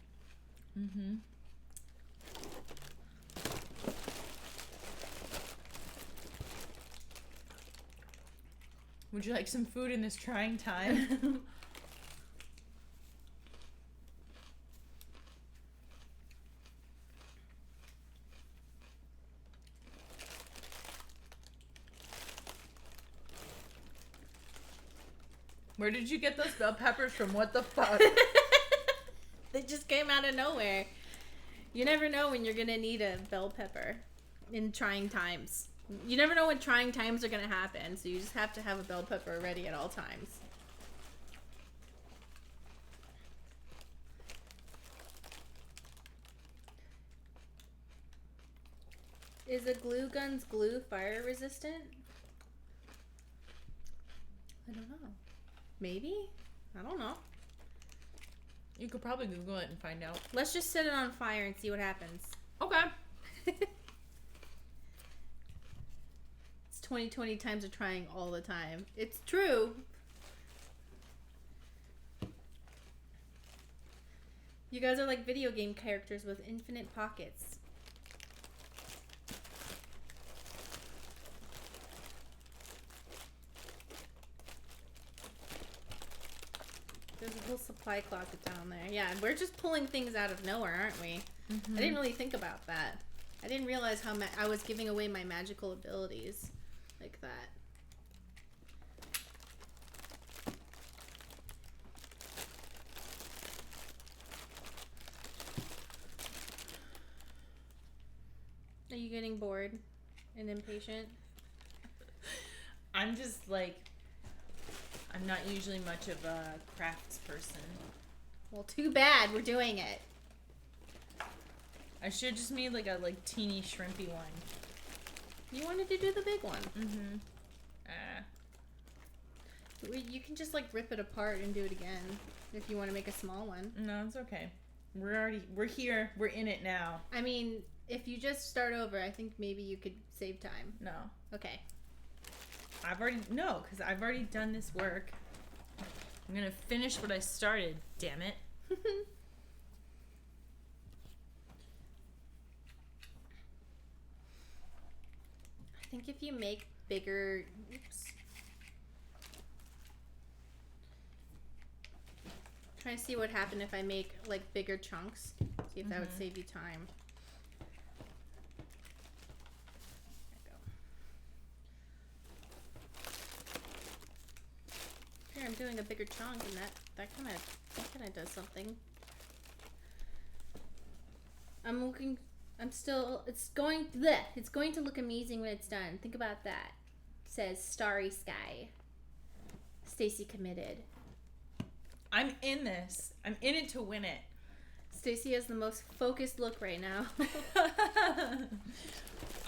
Mm-hmm. Would you like some food in this trying time? Where did you get those bell peppers from? What the fuck? They just came out of nowhere. You never know when you're gonna need a bell pepper in trying times. You never know when trying times are gonna happen, so you just have to have a bell pepper ready at all times. Is a glue gun's glue fire resistant? I don't know. Maybe? I don't know. You could probably Google it and find out. Let's just set it on fire and see what happens. Okay. It's 2020 times of trying all the time. It's true. You guys are like video game characters with infinite pockets. There's a whole supply closet down there. Yeah, we're just pulling things out of nowhere, aren't we? Mm-hmm. I didn't really think about that. I didn't realize how I was giving away my magical abilities like that. Are you getting bored and impatient? I'm just like, I'm not usually much of a crafts person. Well, too bad we're doing it. I should just made like a teeny shrimpy one. You wanted to do the big one. Mm-hmm. You can just like rip it apart and do it again if you want to make a small one. No, it's okay. We're here. We're in it now. I mean, if you just start over, I think maybe you could save time. No. Okay. because I've already done this work. I'm gonna finish what I started, damn it. I think if you make bigger... Oops. Trying to see what happened if I make like bigger chunks. See if that would save you time. Here I'm doing a bigger chunk, and that kind of does something. It's going to look amazing when it's done. Think about that. It says Starry Sky. Stacy committed. I'm in this. I'm in it to win it. Stacy has the most focused look right now.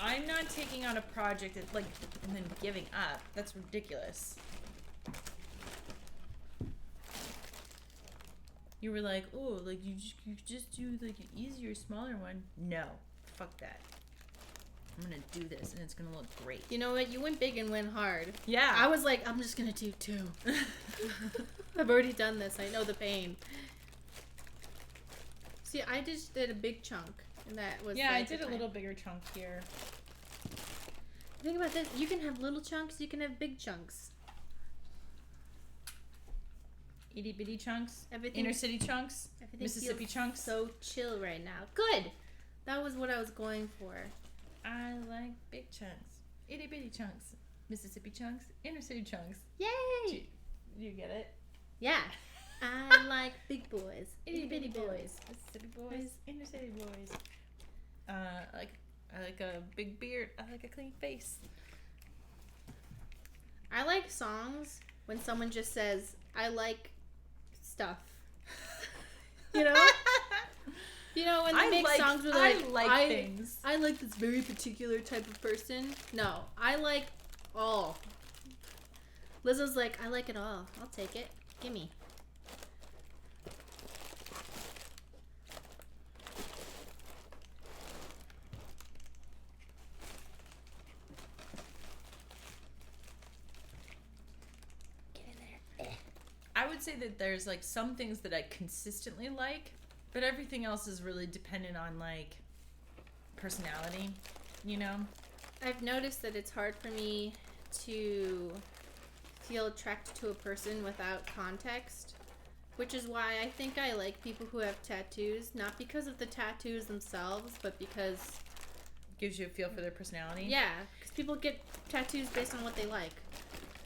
I'm not taking on a project and then giving up. That's ridiculous. You were like, oh, like you just do like an easier, smaller one. No, fuck that. I'm gonna do this and it's gonna look great. You know what? You went big and went hard. Yeah. I was like, I'm just gonna do 2. I've already done this. I know the pain. See, I just did a big chunk, and that was. Yeah, like I did a little bigger chunk here. Think about this. You can have little chunks. You can have big chunks. Itty bitty chunks. Everything. Inner city chunks. Mississippi chunks. So chill right now. Good. That was what I was going for. I like big chunks. Itty bitty chunks. Mississippi chunks. Inner city chunks. Yay! You get it? Yeah. I like big boys. Itty bitty boys. Mississippi boys. Inner city boys. I like a big beard. I like a clean face. I like songs when someone just says, I like stuff. You know? You know, when they make songs where they're like, things. I like this very particular type of person. No, I like all. Lizzo's like, I like it all. I'll take it. Gimme. Get in there. I would say that there's like some things that I consistently like, but everything else is really dependent on like personality, you know? I've noticed that it's hard for me to feel attracted to a person without context, which is why I think I like people who have tattoos, not because of the tattoos themselves, but because Gives you a feel for their personality. yeah, because people get tattoos based on what they like.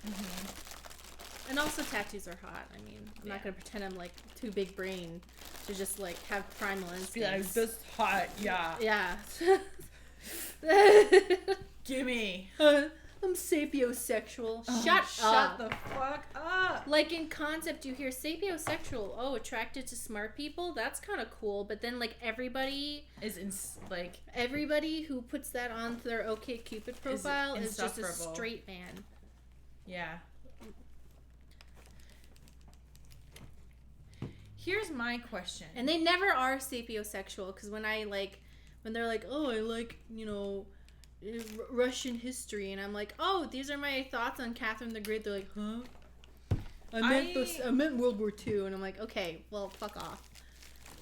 Mm-hmm. And also tattoos are hot. I mean, I'm not gonna pretend I'm like too big brain to just like have primal instincts. Be like, this hot, yeah. Yeah. Gimme. I'm sapiosexual. Oh, Shut Shut up. the fuck up. Like in concept, you hear sapiosexual. Oh, attracted to smart people. That's kind of cool. But then, like everybody who puts that on their OkCupid profile is just a straight man. Yeah. Here's my question. And they never are sapiosexual because when they're like, oh, I like, you know, Russian history, and I'm like, oh, these are my thoughts on Catherine the Great. They're like, huh? I meant World War II, and I'm like, okay, well, fuck off.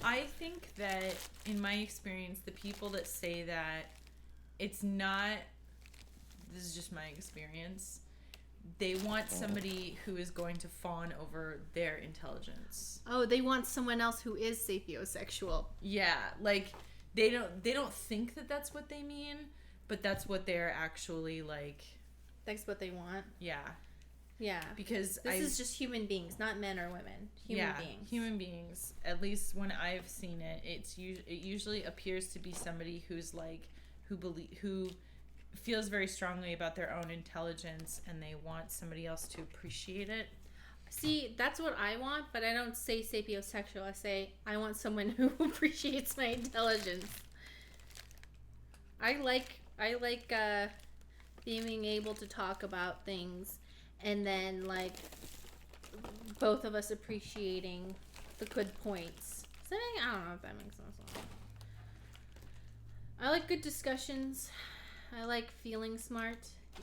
I think that in my experience, the people that say that it's not, this is just my experience, they want somebody who is going to fawn over their intelligence. Oh, they want someone else who is sapiosexual. Yeah, like they don't think that that's what they mean, but that's what they're actually like. That's what they want. Yeah. Yeah. Because this is just human beings, not men or women. Human beings. Human beings. At least when I've seen it, it usually appears to be somebody who's like who feels very strongly about their own intelligence and they want somebody else to appreciate it. See, that's what I want, but I don't say sapiosexual. I say I want someone who appreciates my intelligence. I like being able to talk about things and then like both of us appreciating the good points. I don't know if that makes sense. I like good discussions. I like feeling smart,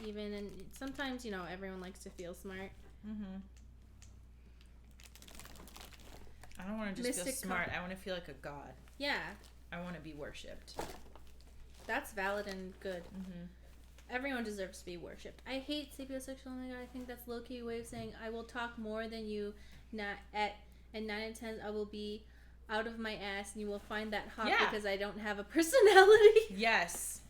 even, and sometimes, everyone likes to feel smart. Mm-hmm. I don't want to just feel smart. I want to feel like a god. Yeah. I want to be worshipped. That's valid and good. Mm-hmm. Everyone deserves to be worshipped. I hate sapiosexual. Oh my god, I think that's low-key way of saying I will talk more than you, and 9 and 10 I will be out of my ass and you will find that hot because I don't have a personality. Yes.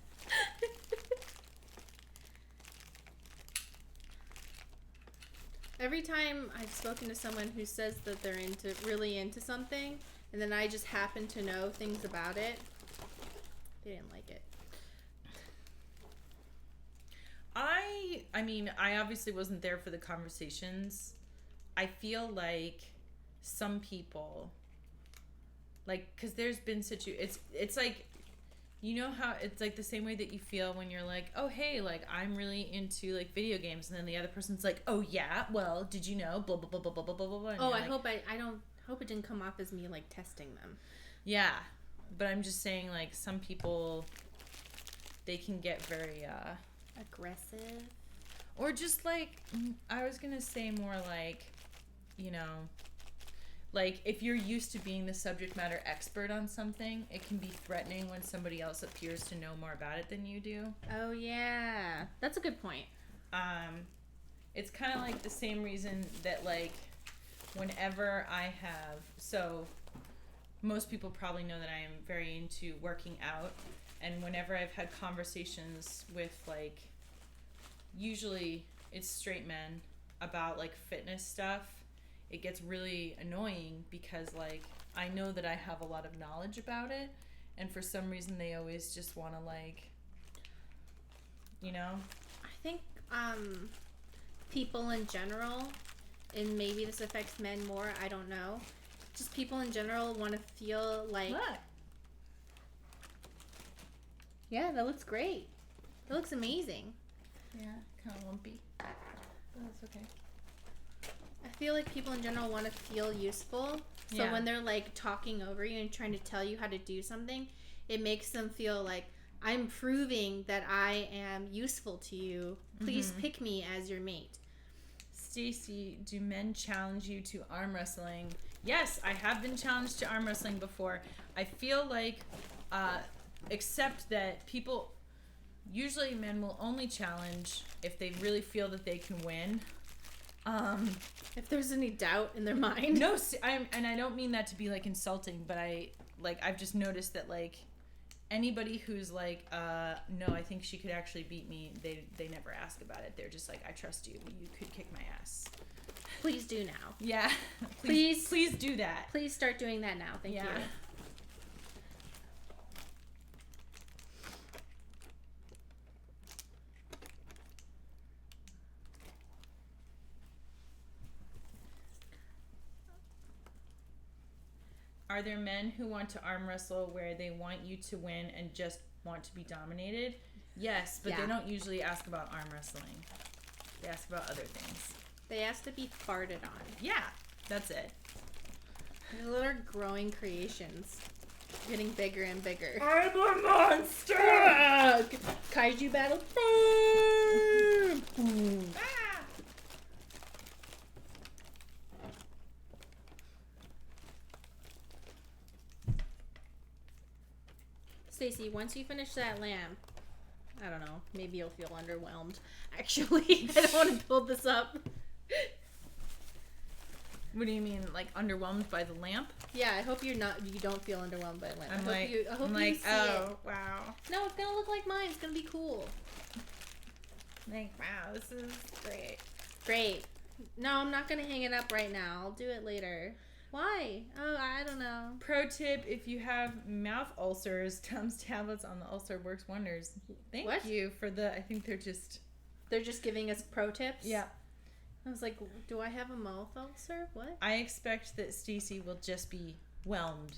Every time I've spoken to someone who says that they're really into something, and then I just happen to know things about it, they didn't like it. I mean, I obviously wasn't there for the conversations. I feel like some people, like, because there's been it's like, you know how it's like the same way that you feel when you're like, oh hey, like I'm really into like video games, and then the other person's like, oh yeah, well did you know blah blah blah blah blah blah blah blah. Oh, I hope I don't hope it didn't come off as me like testing them. Yeah, but I'm just saying, like, some people, they can get very aggressive, or just like, I was gonna say more like, like if you're used to being the subject matter expert on something, it can be threatening when somebody else appears to know more about it than you do. Oh yeah, that's a good point. It's kind of like the same reason that, like, whenever I have, so most people probably know that I am very into working out, and whenever I've had conversations with, like, usually it's straight men about like fitness stuff, it gets really annoying because, like, I know that I have a lot of knowledge about it, and for some reason they always just want to, like, I think people in general, and maybe this affects men more, I don't know, just people in general want to feel like, what? Yeah, that looks great. That looks amazing. Yeah, kind of lumpy. But that's okay. I feel like people in general want to feel useful. So when they're like talking over you and trying to tell you how to do something, it makes them feel like, I'm proving that I am useful to you. Please pick me as your mate. Stacy, do men challenge you to arm wrestling? Yes, I have been challenged to arm wrestling before. I feel like, except that people, usually men will only challenge if they really feel that they can win. If there's any doubt in their mind. No, and I don't mean that to be like insulting, but I've just noticed that, like, anybody who's like, no, I think she could actually beat me, they never ask about it. They're just like, I trust you. You could kick my ass. Please do now. Yeah. Please do that. Please start doing that now. Thank you. Are there men who want to arm wrestle where they want you to win and just want to be dominated? Yes, but they don't usually ask about arm wrestling. They ask about other things. They ask to be farted on. Yeah, that's it. These little growing creations. Getting bigger and bigger. I'm a monster! Kaiju battle. Stacy, once you finish that lamp, I don't know, maybe you'll feel underwhelmed. Actually, I don't want to build this up. What do you mean, like underwhelmed by the lamp? Yeah, I hope you don't feel underwhelmed by the lamp. I hope like, you see it. Wow. No, it's gonna look like mine. It's gonna be cool. Like, wow, this is great. Great. No, I'm not gonna hang it up right now. I'll do it later. Why? Oh, I don't know. Pro tip, if you have mouth ulcers, Tums tablets on the ulcer works wonders. Thank you for the, I think they're just giving us pro tips? Yeah. I was like, do I have a mouth ulcer? What? I expect that Stacy will just be whelmed.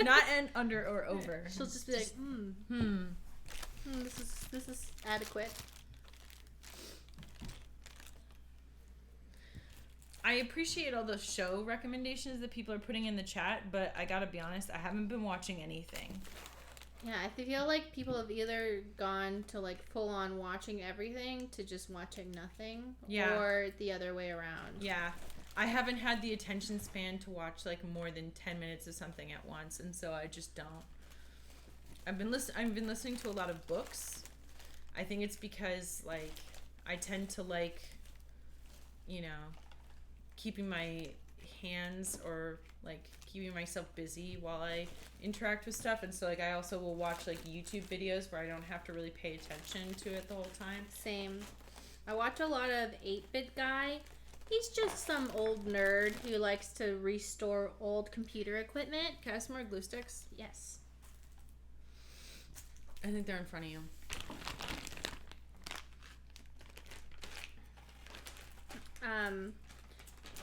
Not under or over. She'll just be like, this is adequate. I appreciate all the show recommendations that people are putting in the chat, but I gotta be honest, I haven't been watching anything. Yeah, I feel like people have either gone to like full on watching everything to just watching nothing, or the other way around. Yeah, I haven't had the attention span to watch like more than 10 minutes of something at once, and so I just don't. I've been listening to a lot of books. I think it's because like I tend to like, you know, keeping my hands or like keeping myself busy while I interact with stuff, and so like I also will watch like YouTube videos where I don't have to really pay attention to it the whole time. Same. I watch a lot of 8-Bit Guy. He's just some old nerd who likes to restore old computer equipment. Can I have some more glue sticks? Yes. I think they're in front of you.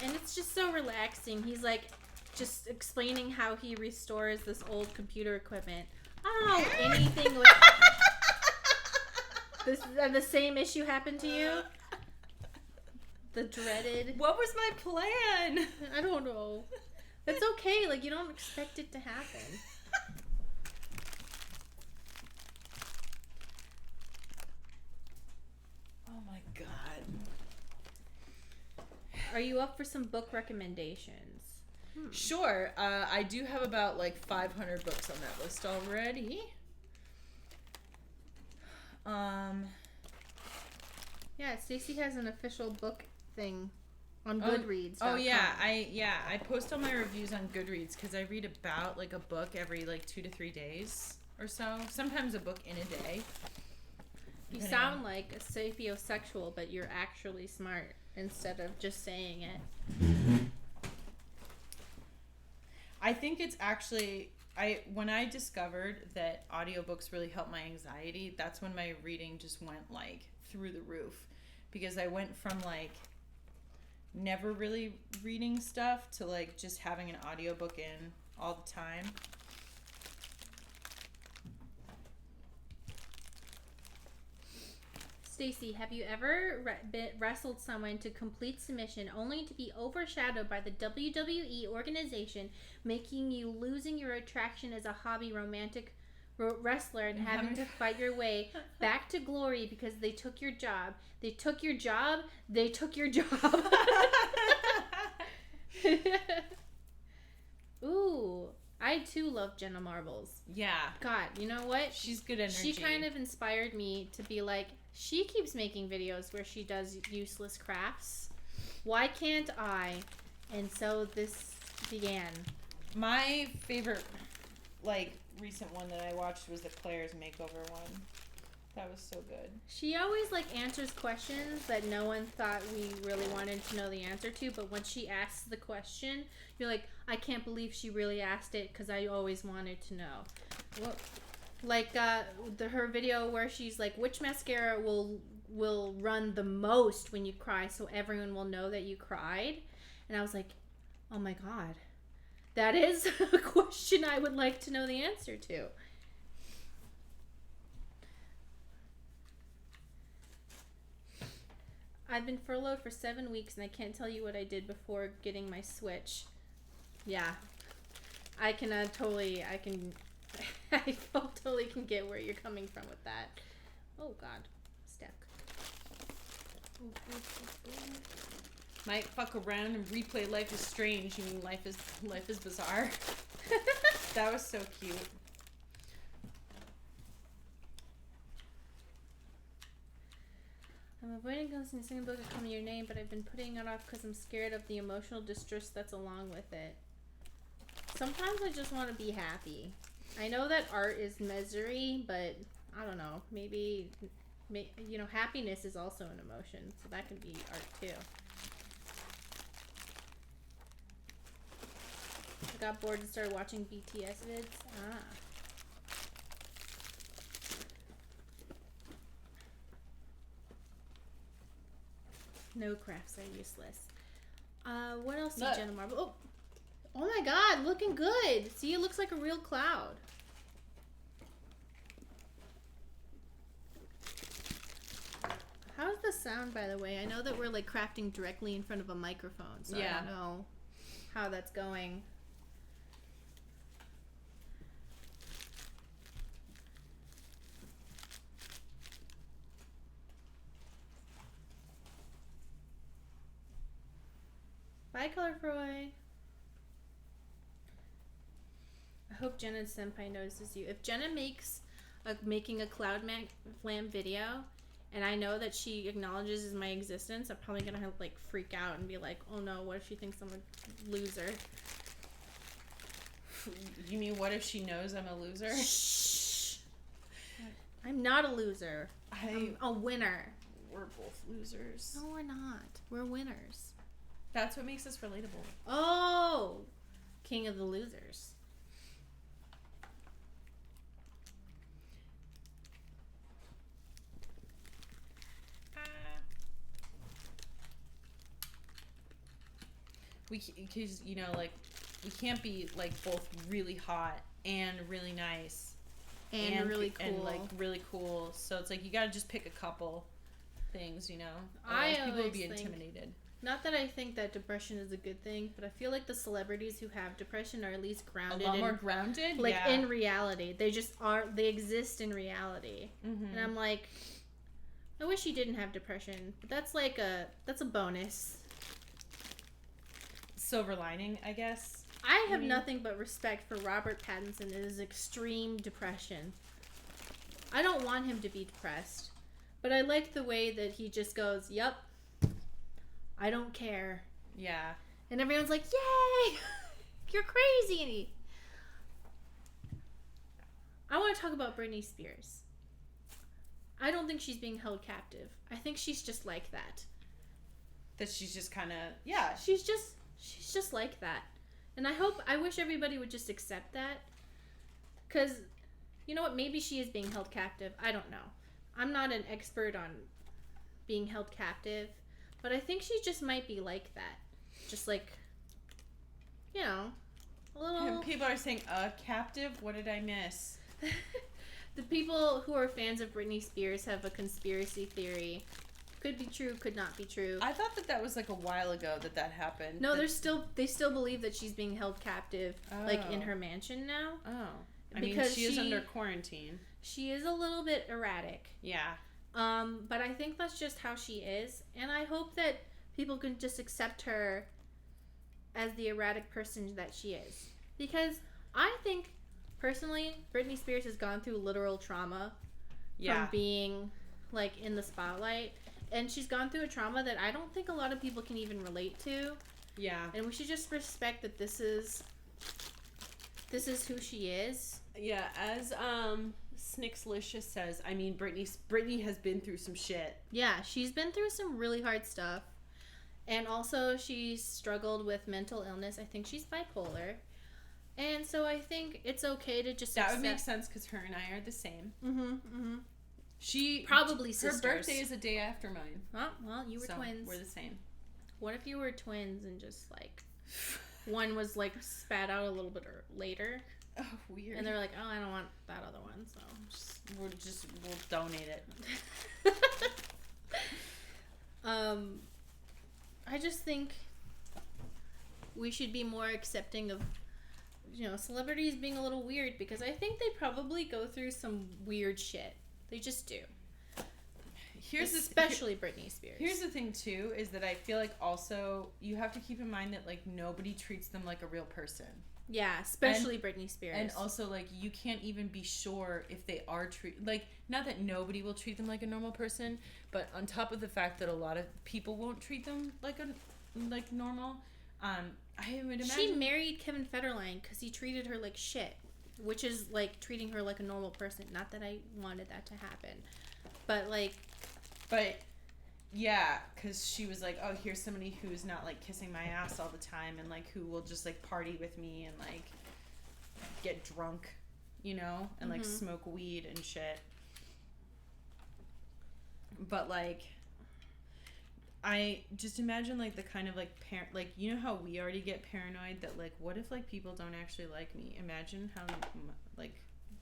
And it's just so relaxing. He's like just explaining how he restores this old computer equipment. I don't know anything with this. The same issue happened to you? The dreaded. What was my plan? I don't know. It's okay. Like, you don't expect it to happen. Oh my god. Are you up for some book recommendations? Sure. I do have about like 500 books on that list already. Yeah, Stacey has an official book thing on Goodreads. Oh yeah, I post all my reviews on Goodreads because I read about like a book every like 2 to 3 days or so. Sometimes a book in a day. You sound like a sapiosexual, but you're actually smart instead of just saying it. I think it's actually when I discovered that audiobooks really help my anxiety, that's when my reading just went like through the roof, because I went from like never really reading stuff to like just having an audiobook in all the time. Stacey, have you ever wrestled someone to complete submission only to be overshadowed by the WWE organization, making you losing your attraction as a hobby romantic wrestler and having to fight your way back to glory because they took your job? They took your job. They took your job. Ooh, I too love Jenna Marbles. Yeah. God, you know what? She's good energy. She kind of inspired me to be like, she keeps making videos where she does useless crafts. Why can't I? And so this began. My favorite, like, recent one that I watched was the Claire's makeover one. That was so good. She always, like, answers questions that no one thought we really wanted to know the answer to, but when she asks the question, you're like, I can't believe she really asked it because I always wanted to know. Well, like, her video where she's like, which mascara will run the most when you cry so everyone will know that you cried? And I was like, oh my god. That is a question I would like to know the answer to. I've been furloughed for 7 weeks and I can't tell you what I did before getting my Switch. Yeah. I totally can get where you're coming from with that. Oh god. Stuck. Might fuck around and replay Life is Strange. You mean Life is Bizarre? That was so cute. I'm avoiding going to the second book of Call Me Your Name, but I've been putting it off because I'm scared of the emotional distress that's along with it. Sometimes I just want to be happy. I know that art is misery, but I don't know. Maybe, happiness is also an emotion, so that can be art too. I got bored and started watching BTS vids. No crafts are useless. What else did Jenna Marble? Oh my god, looking good. See, it looks like a real cloud. How's the sound, by the way? I know that we're like crafting directly in front of a microphone, so I don't know how that's going. Bye, Colorfroy. I hope Jenna Senpai notices you. If Jenna making a Cloud Flam video, and I know that she acknowledges my existence, I'm probably gonna have like freak out and be like, oh no, what if she thinks I'm a loser? You mean what if she knows I'm a loser? Shh. I'm not a loser. I'm a winner. We're both losers. No, we're not. We're winners. That's what makes us relatable. Oh, king of the losers. Because you know, like, we can't be like both really hot and really nice and really cool and like really cool. So it's like you gotta just pick a couple things, you know. I people would be intimidated. Not that I think that depression is a good thing, but I feel like the celebrities who have depression are at least grounded. A lot more grounded? Like, in reality. They just are, they exist in reality. Mm-hmm. And I'm like, I wish you didn't have depression. But that's like that's a bonus. Silver lining, I guess. I have nothing but respect for Robert Pattinson and his extreme depression. I don't want him to be depressed. But I like the way that he just goes, yep. I don't care. Yeah. And everyone's like, yay! You're crazy! I want to talk about Britney Spears. I don't think she's being held captive. I think she's just like that. That she's just kind of, yeah. She's just like that. And I wish everybody would just accept that. Because, you know what, maybe she is being held captive. I don't know. I'm not an expert on being held captive. But I think she just might be like that. Just like, you know, a little... And people are saying, captive? What did I miss? The people who are fans of Britney Spears have a conspiracy theory. Could be true, could not be true. I thought that was like a while ago that happened. No, they still believe that she's being held captive, like in her mansion now. Oh. I mean, she is under quarantine. She is a little bit erratic. Yeah. But I think that's just how she is, and I hope that people can just accept her as the erratic person that she is. Because I think, personally, Britney Spears has gone through literal trauma from being, like, in the spotlight. And she's gone through a trauma that I don't think a lot of people can even relate to. Yeah. And we should just respect that this is who she is. Yeah, as, Snickslicious says, I mean, Britney has been through some shit. Yeah, she's been through some really hard stuff. And also, she's struggled with mental illness. I think she's bipolar. And so I think it's okay to just That would make sense because her and I are the same. Mm-hmm. She... Probably sisters. Her birthday is a day after mine. Oh, well, you were twins. We're the same. What if you were twins and just, like... one was, like, spat out a little bit later? Oh, weird. And they're like, oh, I don't want that other one, so... We'll donate it. I just think we should be more accepting of, you know, celebrities being a little weird, because I think they probably go through some weird shit. They just do. Especially Britney Spears. Here's the thing, too, is that I feel like also you have to keep in mind that, like, nobody treats them like a real person. Yeah, especially Britney Spears. And also, like, you can't even be sure if they are like, not that nobody will treat them like a normal person, but on top of the fact that a lot of people won't treat them like normal, I would imagine... She married Kevin Federline because he treated her like shit, which is, like, treating her like a normal person. Not that I wanted that to happen. But, like... But Yeah, because she was like, oh, here's somebody who's not, like, kissing my ass all the time and, like, who will just, like, party with me and, like, get drunk, you know, and, like, smoke weed and shit. But, like, I just imagine, like, the kind of, like, like, you know how we already get paranoid that, like, what if, like, people don't actually like me? Imagine how, like...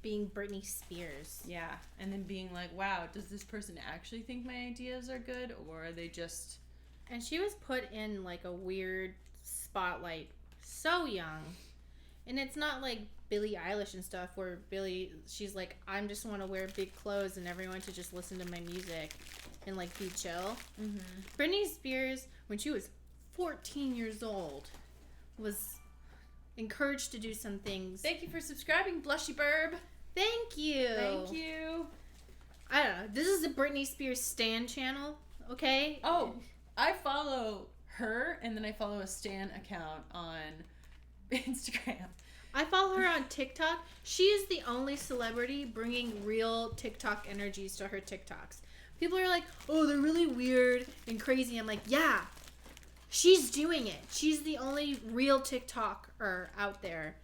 Being Britney Spears. Yeah, and then being like, wow, does this person actually think my ideas are good, or are they just... And she was put in, like, a weird spotlight so young. And it's not like Billie Eilish and stuff where she's like, I just want to wear big clothes and everyone to just listen to my music and, like, be chill. Britney Spears, when she was 14 years old, was encouraged to do some things. Thank you for subscribing, Blushy Burb. Thank you. Thank you. I don't know. This is the Britney Spears Stan channel, okay? Oh, I follow her, and then I follow a Stan account on Instagram. I follow her on TikTok. She is the only celebrity bringing real TikTok energies to her TikToks. People are like, oh, they're really weird and crazy. I'm like, yeah, she's doing it. She's the only real TikToker out there.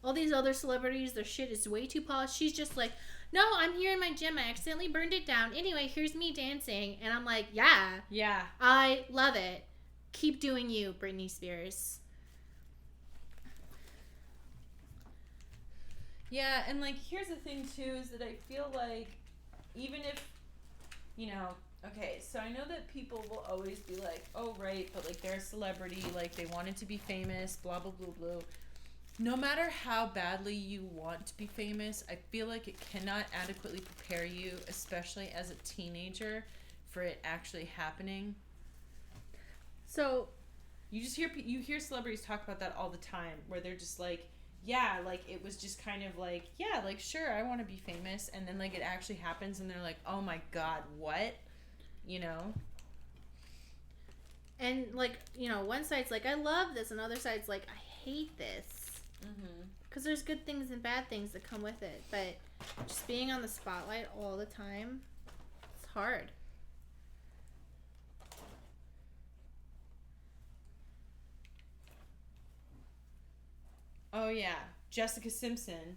All these other celebrities, their shit is way too polished. She's just like, no, I'm here in my gym. I accidentally burned it down. Anyway, here's me dancing. And I'm like, yeah. Yeah. I love it. Keep doing you, Britney Spears. Yeah, and, like, here's the thing, too, is that I feel like even if, you know, okay, so I know that people will always be like, oh, right, but, like, they're a celebrity, like, they wanted to be famous, blah, blah, blah, blah. No matter how badly you want to be famous, I feel like it cannot adequately prepare you, especially as a teenager, for it actually happening. So, you hear celebrities talk about that all the time, where they're just like, yeah, like, it was just kind of like, yeah, like, sure, I want to be famous, and then, like, it actually happens, and they're like, oh my god, what? You know? and, like, you know, one side's like, I love this, and other side's like, I hate this. Because there's good things and bad things that come with it, but just being on the spotlight all the time, it's hard. Oh, yeah. Jessica Simpson.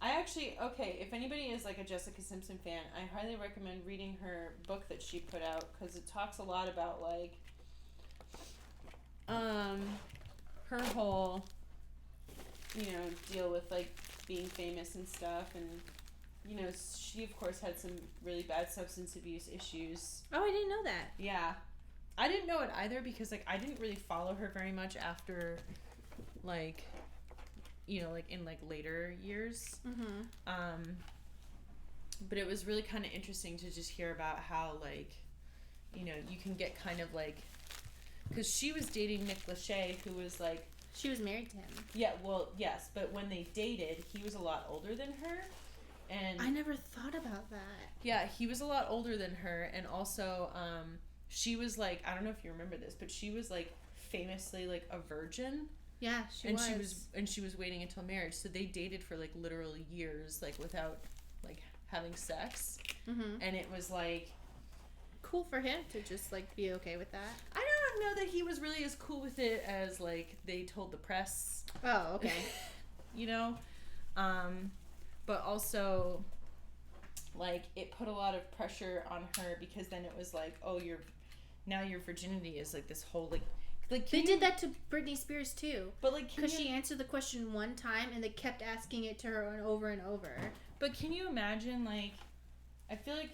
If anybody is, like, a Jessica Simpson fan, I highly recommend reading her book that she put out, because it talks a lot about, like, her whole, you know, deal with, like, being famous and stuff, and, you know, she, of course, had some really bad substance abuse issues. Oh, I didn't know that. Yeah. I didn't know it either, because, like, I didn't really follow her very much after, like... you know, like, in, like, later years. But it was really kind of interesting to just hear about how, like, you know, you can get kind of, like, because she was dating Nick Lachey, who was, like... She was married to him. Yeah, well, yes, but when they dated, he was a lot older than her, and... I never thought about that. Yeah, he was a lot older than her, and also, she was, like, I don't know if you remember this, but she was, like, famously, like, a virgin. Yeah, she was waiting until marriage, so they dated for, like, literal years, like, without, like, having sex. And it was like cool for him to just, like, be okay with that. I don't know that he was really as cool with it as, like, they told the press. Oh, okay. You know, but also, like, it put a lot of pressure on her, because then it was like, oh, your virginity is, like, this whole, like they did that to Britney Spears too. But, like, because she answered the question one time and they kept asking it to her over and over. But can you imagine, like, I feel like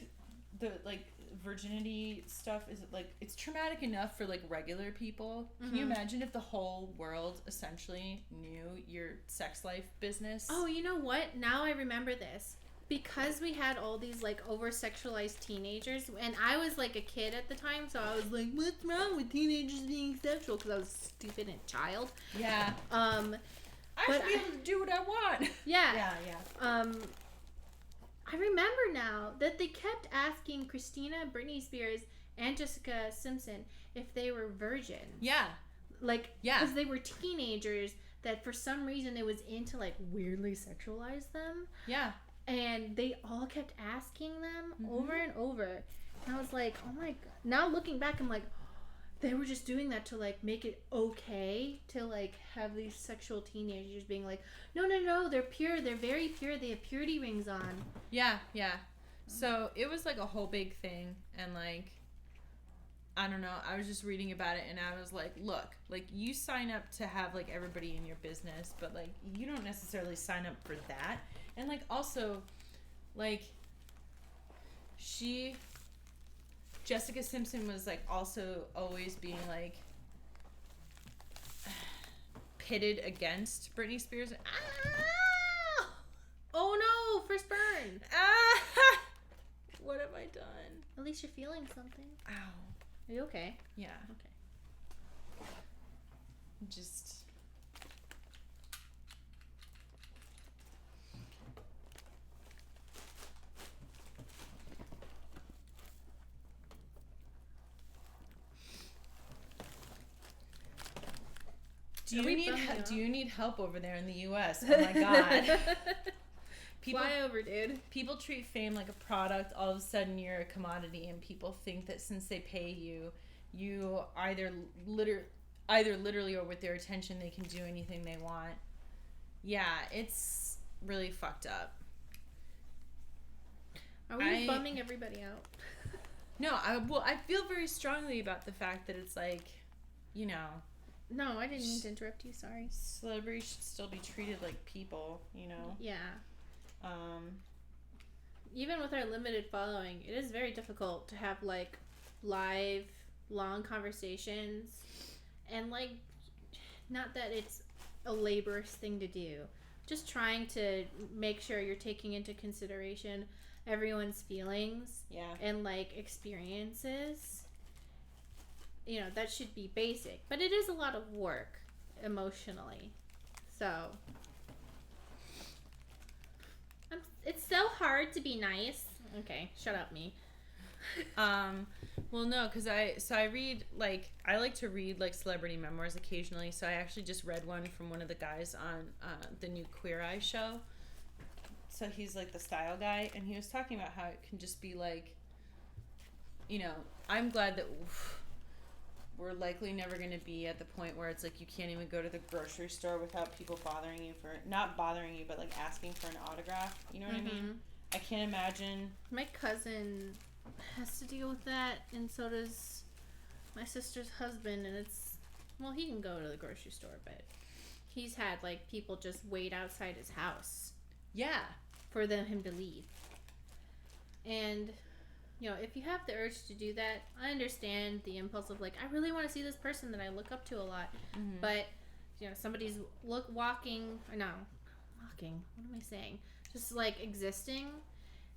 the, like, virginity stuff is, like, it's traumatic enough for, like, regular people. Can you imagine if the whole world essentially knew your sex life business? Oh, you know what? Now I remember this. Because we had all these, like, over-sexualized teenagers, and I was, like, a kid at the time, so I was like, what's wrong with teenagers being sexual? Because I was a stupid and child. Yeah. I should be able to do what I want. Yeah. Yeah. I remember now that they kept asking Christina, Britney Spears, and Jessica Simpson if they were virgins. Yeah. Like, because they were teenagers that for some reason it was into, like, weirdly sexualize them. Yeah. And they all kept asking them over and over. And I was like, oh my god. Now looking back, I'm like, they were just doing that to like make it okay to like have these sexual teenagers being like, no, they're pure, they're very pure, they have purity rings on. Yeah. So it was like a whole big thing, and like, I don't know, I was just reading about it, and I was like, look, like, you sign up to have like everybody in your business, but like, you don't necessarily sign up for that. And like, also, like, Jessica Simpson was like also always being like pitted against Britney Spears. Ah! Oh no, first burn. Ah! What have I done? At least you're feeling something. Ow. Are you okay? Yeah. Okay. Just. Do you need help over there in the U.S.? Oh my god. Fly over, dude. People treat fame like a product. All of a sudden, you're a commodity, and people think that since they pay you, you either literally or with their attention, they can do anything they want. Yeah, it's really fucked up. Are we bumming everybody out? No, I feel very strongly about the fact that it's like, you know. No, I didn't mean to interrupt you. Sorry. Celebrities should still be treated like people, you know. Yeah. Even with our limited following, it is very difficult to have like live, long conversations, and like, not that it's a laborious thing to do. Just trying to make sure you're taking into consideration everyone's feelings, and like experiences. You know, that should be basic, but it is a lot of work emotionally. So it's so hard to be nice. Okay, shut up, me. Well, no, because I read, like, I like to read like celebrity memoirs occasionally. So I actually just read one from one of the guys on the new Queer Eye show. So he's like the style guy, and he was talking about how it can just be like, you know, I'm glad that we're likely never going to be at the point where it's like you can't even go to the grocery store without people bothering you not bothering you, but like asking for an autograph. You know what I mean? I can't imagine. My cousin has to deal with that, and so does my sister's husband, and it's, well, he can go to the grocery store, but he's had like people just wait outside his house. Yeah. For him to leave. And you know, if you have the urge to do that, I understand the impulse of like, I really want to see this person that I look up to a lot. But, you know, somebody's walking, what am I saying? Just like existing.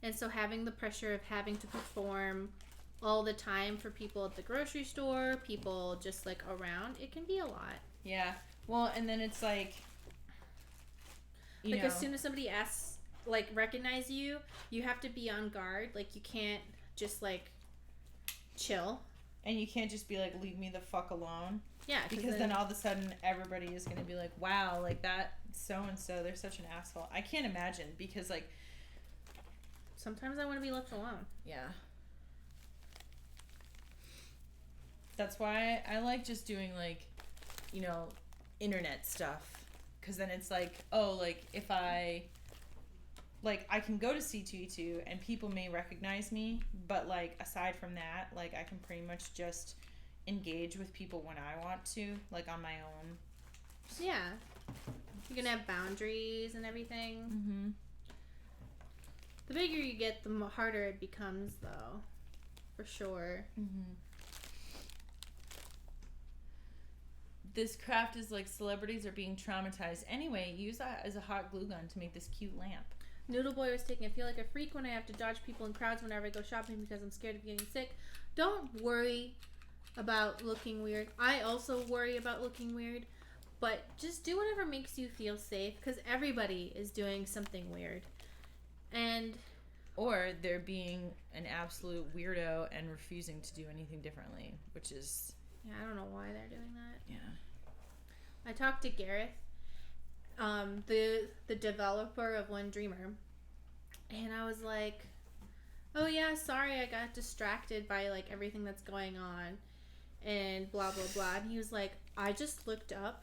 And so having the pressure of having to perform all the time for people at the grocery store, people just like around, it can be a lot. Yeah. Well, and then it's like, as soon as somebody asks, like, recognize you, you have to be on guard. Like, you can't just like chill, and you can't just be like, leave me the fuck alone. Yeah, because then all of a sudden everybody is going to be like, wow, like that so and so, they're such an asshole. I can't imagine, because like sometimes I want to be left alone. Yeah, that's why I like just doing like, you know, internet stuff, because then it's like, oh, like if I can go to C2E2 and people may recognize me, but like aside from that, like I can pretty much just engage with people when I want to, like on my own. Yeah. You can have boundaries and everything. The bigger you get, the harder it becomes, though. For sure. This craft is like celebrities are being traumatized. Anyway, use that as a hot glue gun to make this cute lamp. Noodle Boy was taking, I feel like a freak when I have to dodge people in crowds whenever I go shopping because I'm scared of getting sick. Don't worry about looking weird. I also worry about looking weird, but just do whatever makes you feel safe, because everybody is doing something weird. Or they're being an absolute weirdo and refusing to do anything differently, which is... Yeah, I don't know why they're doing that. Yeah. I talked to Gareth, the developer of One Dreamer, and I was like, oh yeah, sorry, I got distracted by like everything that's going on and blah blah blah. And he was like, I just looked up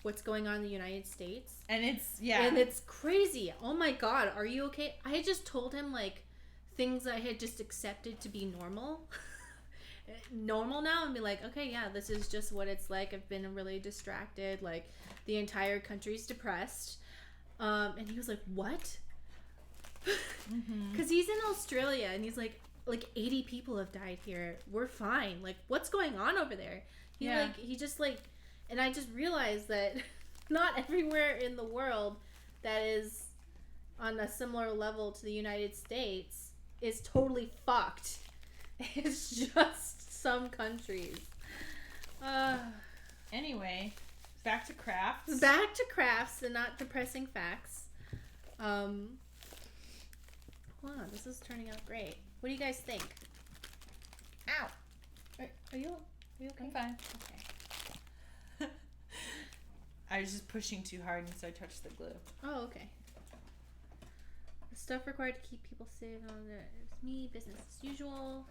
what's going on in the United States. And And it's crazy. Oh my god, are you okay? I had just told him like things I had just accepted to be normal. Normal now, and be like, okay, yeah, this is just what it's like. I've been really distracted. Like, the entire country's depressed. And he was like, what? Because he's in Australia, and he's like 80 people have died here. We're fine. Like, what's going on over there? He just like, and I just realized that not everywhere in the world that is on a similar level to the United States is totally fucked. It's just some countries. Anyway, back to crafts. Back to crafts and not depressing facts. Wow, this is turning out great. What do you guys think? Ow. Are you okay? I'm fine. Okay. I was just pushing too hard, and so I touched the glue. Oh, okay. The stuff required to keep people safe on the me, business as usual.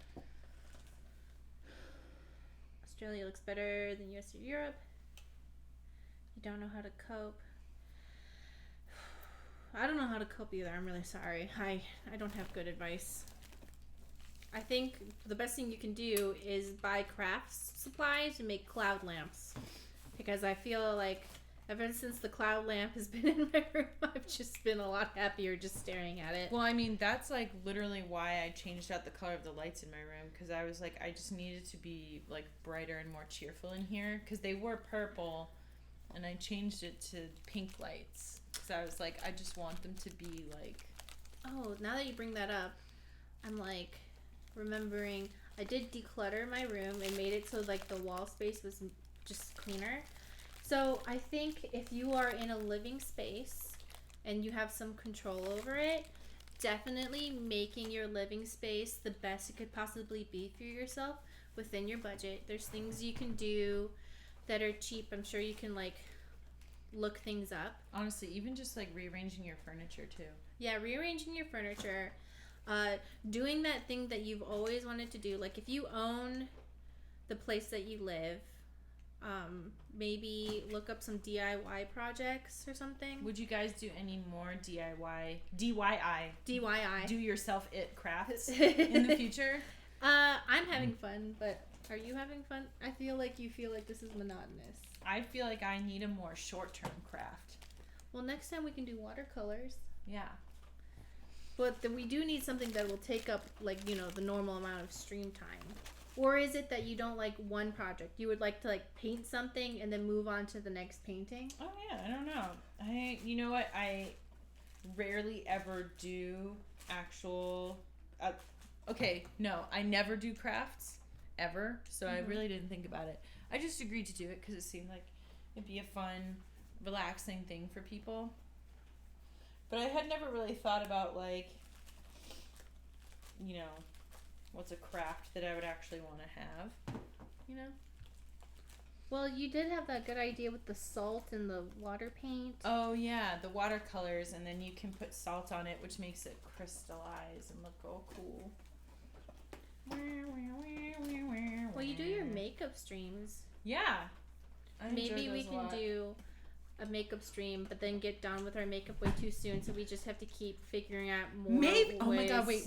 Australia looks better than US or Europe. You don't know how to cope. I don't know how to cope either. I'm really sorry. I don't have good advice. I think the best thing you can do is buy crafts supplies and make cloud lamps. Because I feel like ever since the cloud lamp has been in my room, I've just been a lot happier just staring at it. Well, I mean, that's like literally why I changed out the color of the lights in my room, because I was like, I just needed to be like brighter and more cheerful in here, because they were purple, and I changed it to pink lights, because I was like, I just want them to be like... Oh, now that you bring that up, I'm like remembering I did declutter my room and made it so like the wall space was just cleaner. So I think if you are in a living space and you have some control over it, definitely making your living space the best it could possibly be for yourself within your budget. There's things you can do that are cheap. I'm sure you can like look things up. Honestly, even just like rearranging your furniture too. Yeah, rearranging your furniture. Doing that thing that you've always wanted to do. Like if you own the place that you live, maybe look up some DIY projects or something. Would you guys do any more DIY do yourself it crafts in the future? I'm having fun, but are you having fun? I feel like you feel like this is monotonous. I feel like I need a more short-term craft. Well, next time we can do watercolors. Yeah. But then we do need something that will take up, like, you know, the normal amount of stream time. Or is it that you don't like one project? You would like to, like, paint something and then move on to the next painting? Oh, yeah. I don't know. You know what? I rarely ever do actual... okay, no. I never do crafts, ever. So I really didn't think about it. I just agreed to do it because it seemed like it'd be a fun, relaxing thing for people. But I had never really thought about, like, you know, what's a craft that I would actually want to have, you know? Well, you did have that good idea with the salt and the water paint. Oh, yeah, the watercolors, and then you can put salt on it, which makes it crystallize and look all cool. Well, you do your makeup streams. Yeah. Maybe we can do a makeup stream, but then get done with our makeup way too soon, so we just have to keep figuring out more ways. Oh my god, wait.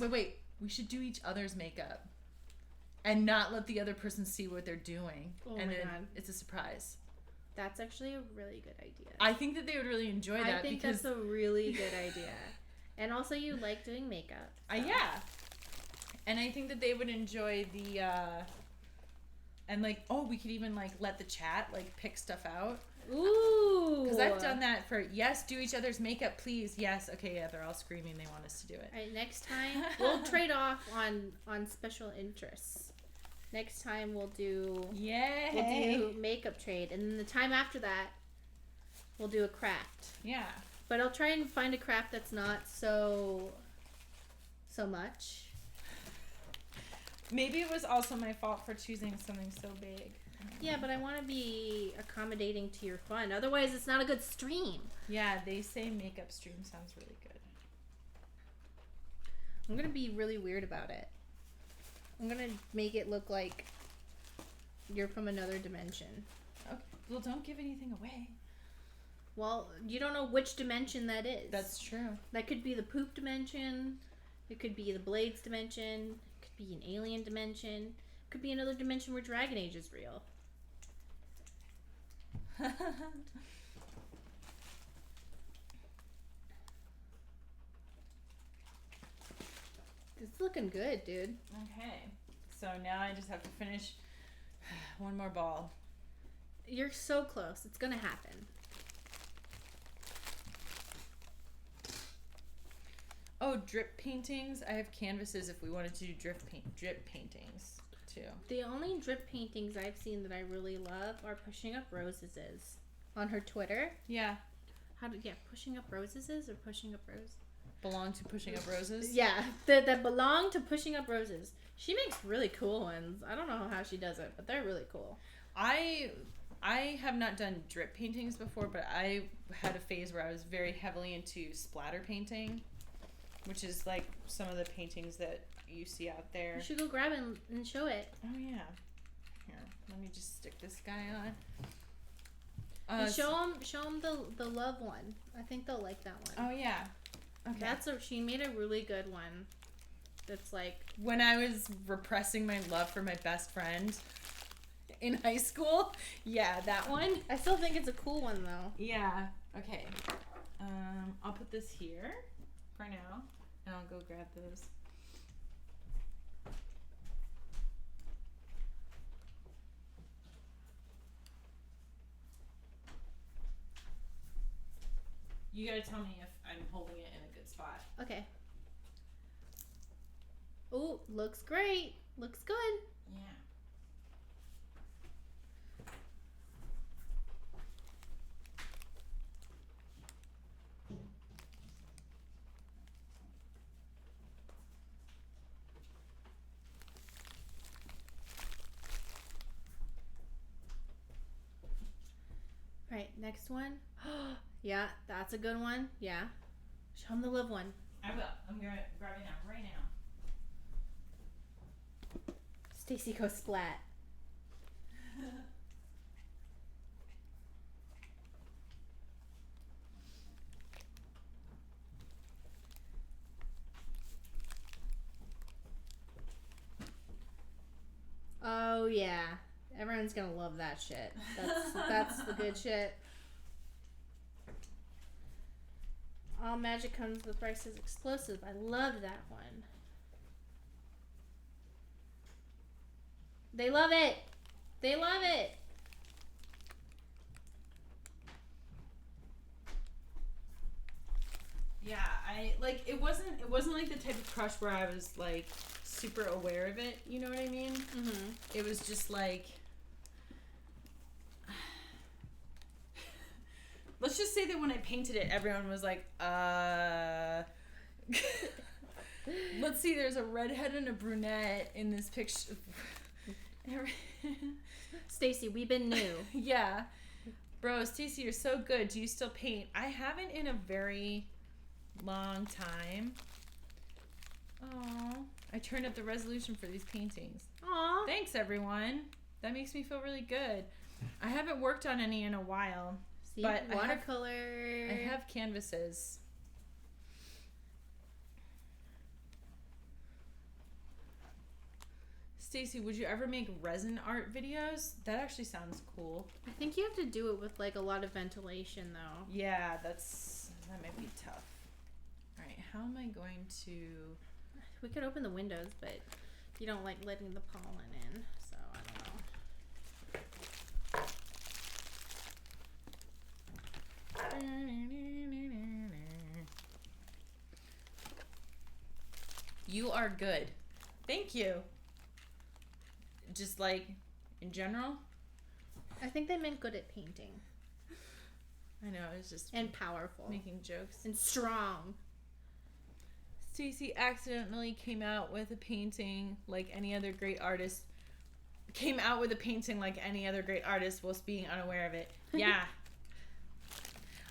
We should do each other's makeup. And not let the other person see what they're doing. Oh and my then god. It's a surprise. That's actually a really good idea. I think that they would really enjoy that. I think because that's a really good idea. And also you like doing makeup. So. Yeah. And I think that they would enjoy the, and like, we could even like let the chat like pick stuff out. Ooh. Because I've done that for, yes, do each other's makeup, please. Yes. Okay, yeah, they're all screaming they want us to do it. All right, next time we'll trade off on special interests. Next time we'll do makeup trade, and then the time after that we'll do a craft. Yeah. But I'll try and find a craft that's not so much. Maybe it was also my fault for choosing something so big. Yeah, but I want to be accommodating to your fun. Otherwise, it's not a good stream. Yeah, they say makeup stream sounds really good. I'm gonna be really weird about it. I'm gonna make it look like you're from another dimension. Okay. Well, don't give anything away. Well, you don't know which dimension that is. That's true. That could be the poop dimension. It could be the blades dimension. It could be an alien dimension. It could be another dimension where Dragon Age is real. It's looking good, dude. Okay. So now I just have to finish one more ball. You're so close. It's gonna happen. Oh, drip paintings. I have canvases if we wanted to do drip paintings too. The only drip paintings I've seen that I really love are Pushing Up Roses on her Twitter. Yeah. Pushing Up Roses or Pushing Up Rose? Belong to Pushing Up Roses? Yeah, that belong to Pushing Up Roses. She makes really cool ones. I don't know how she does it, but they're really cool. I have not done drip paintings before, but I had a phase where I was very heavily into splatter painting, which is like some of the paintings that you see out there. You should go grab it and show it. Oh yeah. Here, let me just stick this guy on. And show them the love one. I think they'll like that one. Oh yeah. Okay. She made a really good one. That's like when I was repressing my love for my best friend in high school. Yeah, that one. I still think it's a cool one though. Yeah. Okay. I'll put this here for now, and I'll go grab those. You gotta tell me if I'm holding it in a good spot. Okay. Oh, looks great. Looks good. Yeah. Right, next one. Yeah, that's a good one. Yeah. Show them the love one. I will. I'm grabbing that right now. Stacy goes splat. Oh yeah. Everyone's gonna love that shit. That's the good shit. All magic comes with prices explosive. I love that one. They love it. They love it. Yeah, it wasn't like the type of crush where I was like super aware of it, you know what I mean? Mm-hmm. It was just like let's just say that when I painted it, everyone was like, let's see, there's a redhead and a brunette in this picture. Stacy, we've been new. Yeah. Bro, Stacy, you're so good. Do you still paint? I haven't in a very long time. Oh, I turned up the resolution for these paintings. Aw. Thanks, everyone. That makes me feel really good. I haven't worked on any in a while. See, but watercolor. I have canvases. Stacy, would you ever make resin art videos? That actually sounds cool. I think you have to do it with like a lot of ventilation though. Yeah, that might be tough. All right, how am I going to... We could open the windows, but you don't like letting the pollen in, so I don't know. You are good. Thank you. Just like in general? I think they meant good at painting. I know, it's just and powerful. Making jokes. And strong. Stacy accidentally came out with a painting like any other great artist. Came out with a painting like any other great artist whilst being unaware of it. Yeah.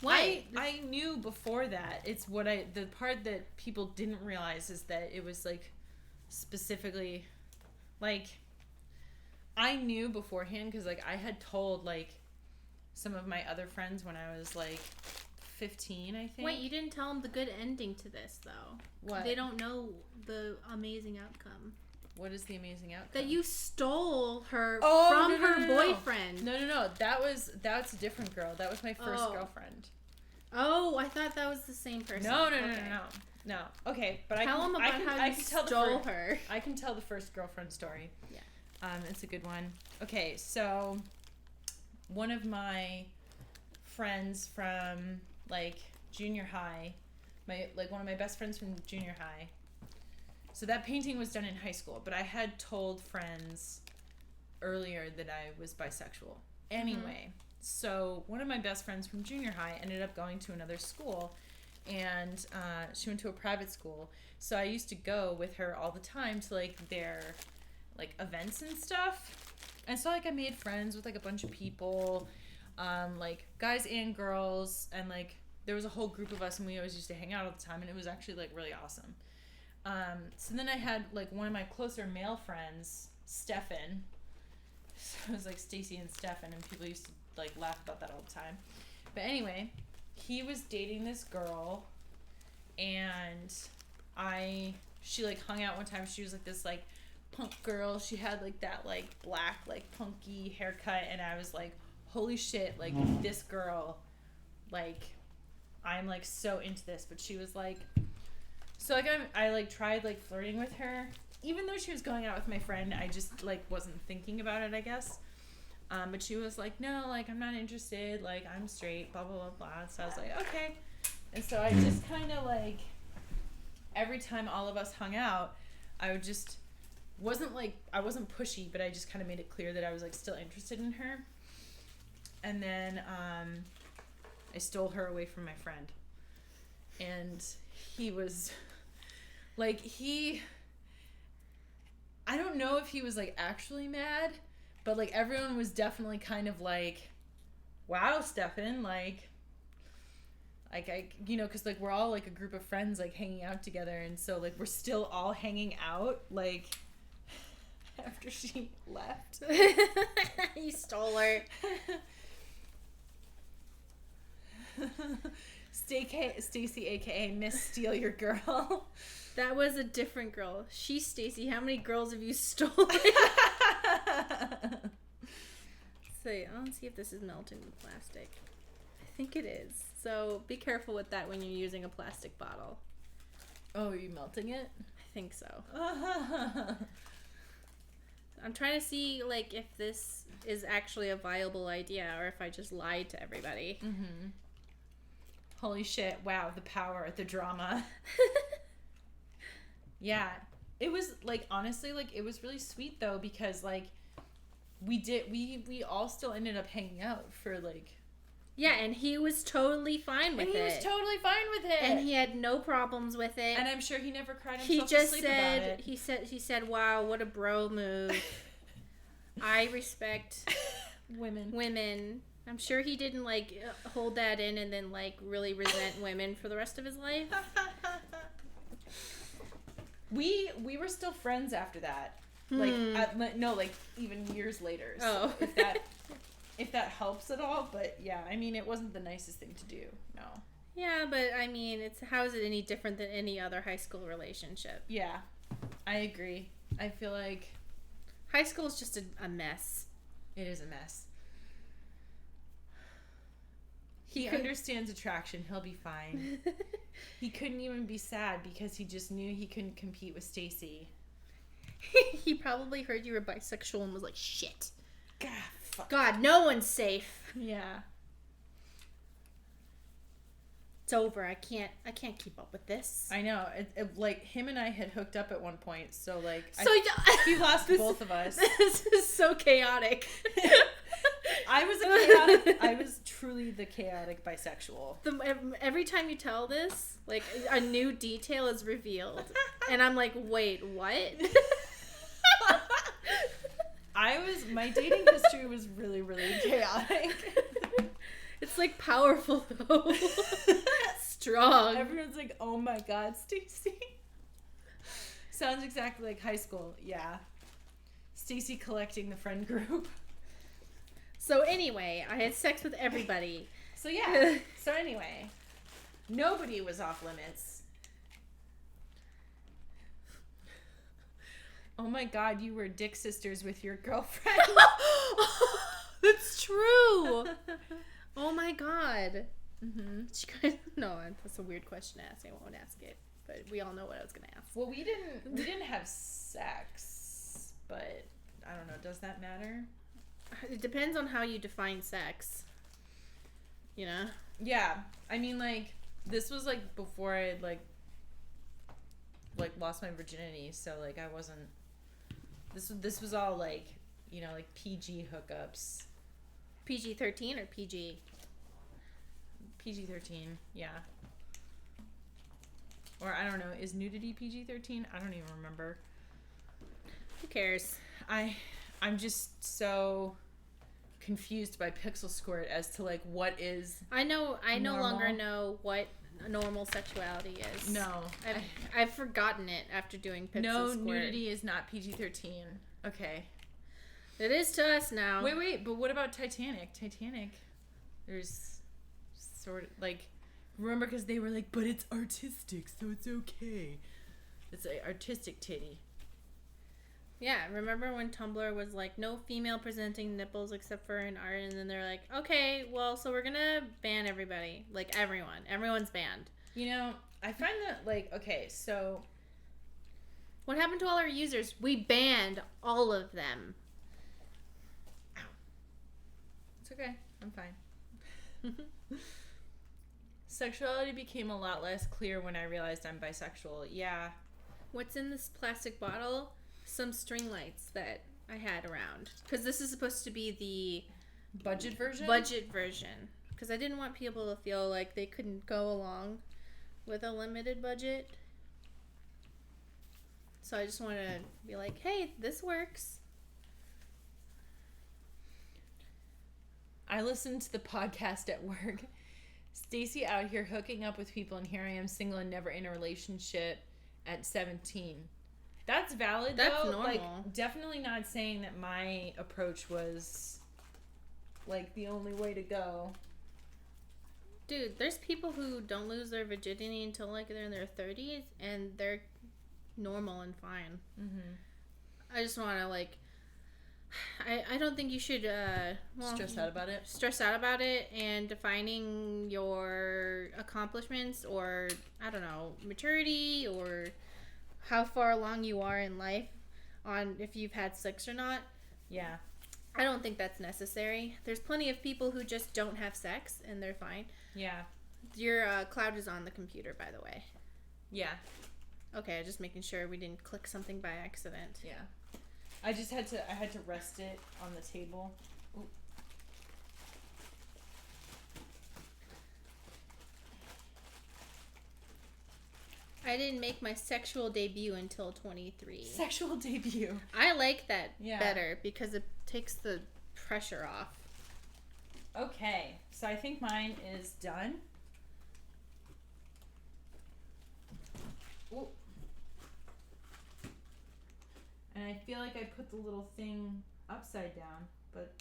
What? I knew before that. It's the part that people didn't realize is that it was like specifically like I knew beforehand because like I had told like some of my other friends when I was like 15, I think. Wait, you didn't tell them the good ending to this though. What? They don't know the amazing outcome. What is the amazing outcome? That you stole her from her boyfriend. No. That's a different girl. That was my first girlfriend. Oh, I thought that was the same person. No. Okay, but tell them about how you stole her. I can tell the first girlfriend story. Yeah. It's a good one. Okay, so one of my friends from like junior high, one of my best friends from junior high. So that painting was done in high school, but I had told friends earlier that I was bisexual. Anyway, so one of my best friends from junior high ended up going to another school, and she went to a private school. So I used to go with her all the time to like their like events and stuff. And so like I made friends with like a bunch of people, like guys and girls, and like there was a whole group of us, and we always used to hang out all the time, and it was actually like really awesome. So then I had like one of my closer male friends, Stefan. So it was like Stacy and Stefan, and people used to like laugh about that all the time. But anyway, he was dating this girl, and she like hung out one time. She was like this like punk girl. She had like that like black like punky haircut, and I was like, holy shit, like this girl, like I'm like so into this. But she was like, so like I like tried like flirting with her, even though she was going out with my friend. I just like wasn't thinking about it, I guess. But she was like, no, like I'm not interested, like I'm straight, blah blah blah blah. So I was like, okay. And so I just kind of like every time all of us hung out, I wasn't pushy, but I just kind of made it clear that I was like still interested in her. And then I stole her away from my friend, and he was like I don't know if he was like actually mad, but like everyone was definitely kind of like, wow, Stefan, like I, you know, because like we're all like a group of friends like hanging out together, and so like we're still all hanging out like after she left. You stole her. Stacy, aka Miss Steal Your Girl. That was a different girl. She's Stacy. How many girls have you stolen? So let's see if this is melting the plastic. I think it is. So be careful with that when you're using a plastic bottle. Oh, are you melting it? I think so. I'm trying to see like if this is actually a viable idea or if I just lied to everybody. Mm-hmm. Holy shit, wow, the power, the drama. Yeah, it was like, honestly, like it was really sweet though, because like we all still ended up hanging out for like. Yeah, and he was totally fine with it. And he was totally fine with it. And he had no problems with it. And I'm sure he never cried himself to sleep about it. He said, wow, what a bro move. I respect women. I'm sure he didn't like hold that in and then like really resent women for the rest of his life. We were still friends after that. Like no, like even years later. So if that helps at all, but yeah, I mean it wasn't the nicest thing to do. No. Yeah, but I mean, how is it any different than any other high school relationship? Yeah. I agree. I feel like high school is just a mess. It is a mess. He understands attraction. He'll be fine. He couldn't even be sad because he just knew he couldn't compete with Stacy. He probably heard you were bisexual and was like, shit. God, fuck. God, no one's safe. Yeah. It's over. I can't keep up with this. I know. It, like him and I had hooked up at one point, so like he lost both of us. This is so chaotic. I was truly the chaotic bisexual. Every time you tell this, like a new detail is revealed, and I'm like, wait, what? My dating history was really, really chaotic. It's It's like powerful though. Strong. Everyone's like, oh my god, Stacy. Sounds exactly like high school. Yeah. Stacy collecting the friend group. So anyway, I had sex with everybody. So yeah. So anyway, nobody was off limits. Oh my god, you were dick sisters with your girlfriend. That's true. Oh my god. Mm-hmm. No, that's a weird question to ask. I won't ask it, but we all know what I was gonna ask. Well, we didn't have sex, but I don't know. Does that matter? It depends on how you define sex. You know? Yeah, I mean, like, this was like before I had like lost my virginity, so like I wasn't. This was all like, you know, like PG hookups. PG-13 or PG? PG-13, yeah. Or I don't know, is nudity PG-13? I don't even remember. Who cares? I'm just so confused by Pixel Squirt as to like what is I no normal. longer know what normal sexuality is. No. I've forgotten it after doing Pixel No, Squirt. nudity is not PG-13. Okay. It is to us now. Wait, but what about Titanic? Titanic, there's sort of like, remember, because they were like, but it's artistic, so it's okay. It's an artistic titty. Yeah, remember when Tumblr was like, no female presenting nipples except for in art, and then they're like, okay, well, so we're gonna ban everybody. Like, everyone's banned. You know, I find that, like, okay, so what happened to all our users? We banned all of them. Ow. It's okay, I'm fine. Sexuality became a lot less clear when I realized I'm bisexual. Yeah. What's in this plastic bottle? Some string lights that I had around. Because this is supposed to be the Budget version? Budget version. Because I didn't want people to feel like they couldn't go along with a limited budget. So I just want to be like, hey, this works. I listened to the podcast at work. Stacy out here hooking up with people, and here I am single and never in a relationship at 17. That's valid, That's though. normal. Like, definitely not saying that my approach was like the only way to go. Dude, there's people who don't lose their virginity until like they're in their 30s, and they're normal and fine. I just want to like, I don't think you should Stress out about it. Stress out about it, and defining your accomplishments, or I don't know, maturity, or how far along you are in life on if you've had sex or not. Yeah. I don't think that's necessary. There's plenty of people who just don't have sex and they're fine. Yeah. Your cloud is on the computer, by the way. Yeah. Okay, just making sure we didn't click something by accident. Yeah. I had to rest it on the table. Ooh. I didn't make my sexual debut until 23. Sexual debut. I like that Yeah. better because it takes the pressure off. Okay, so I think mine is done. Ooh. And I feel like I put the little thing upside down, but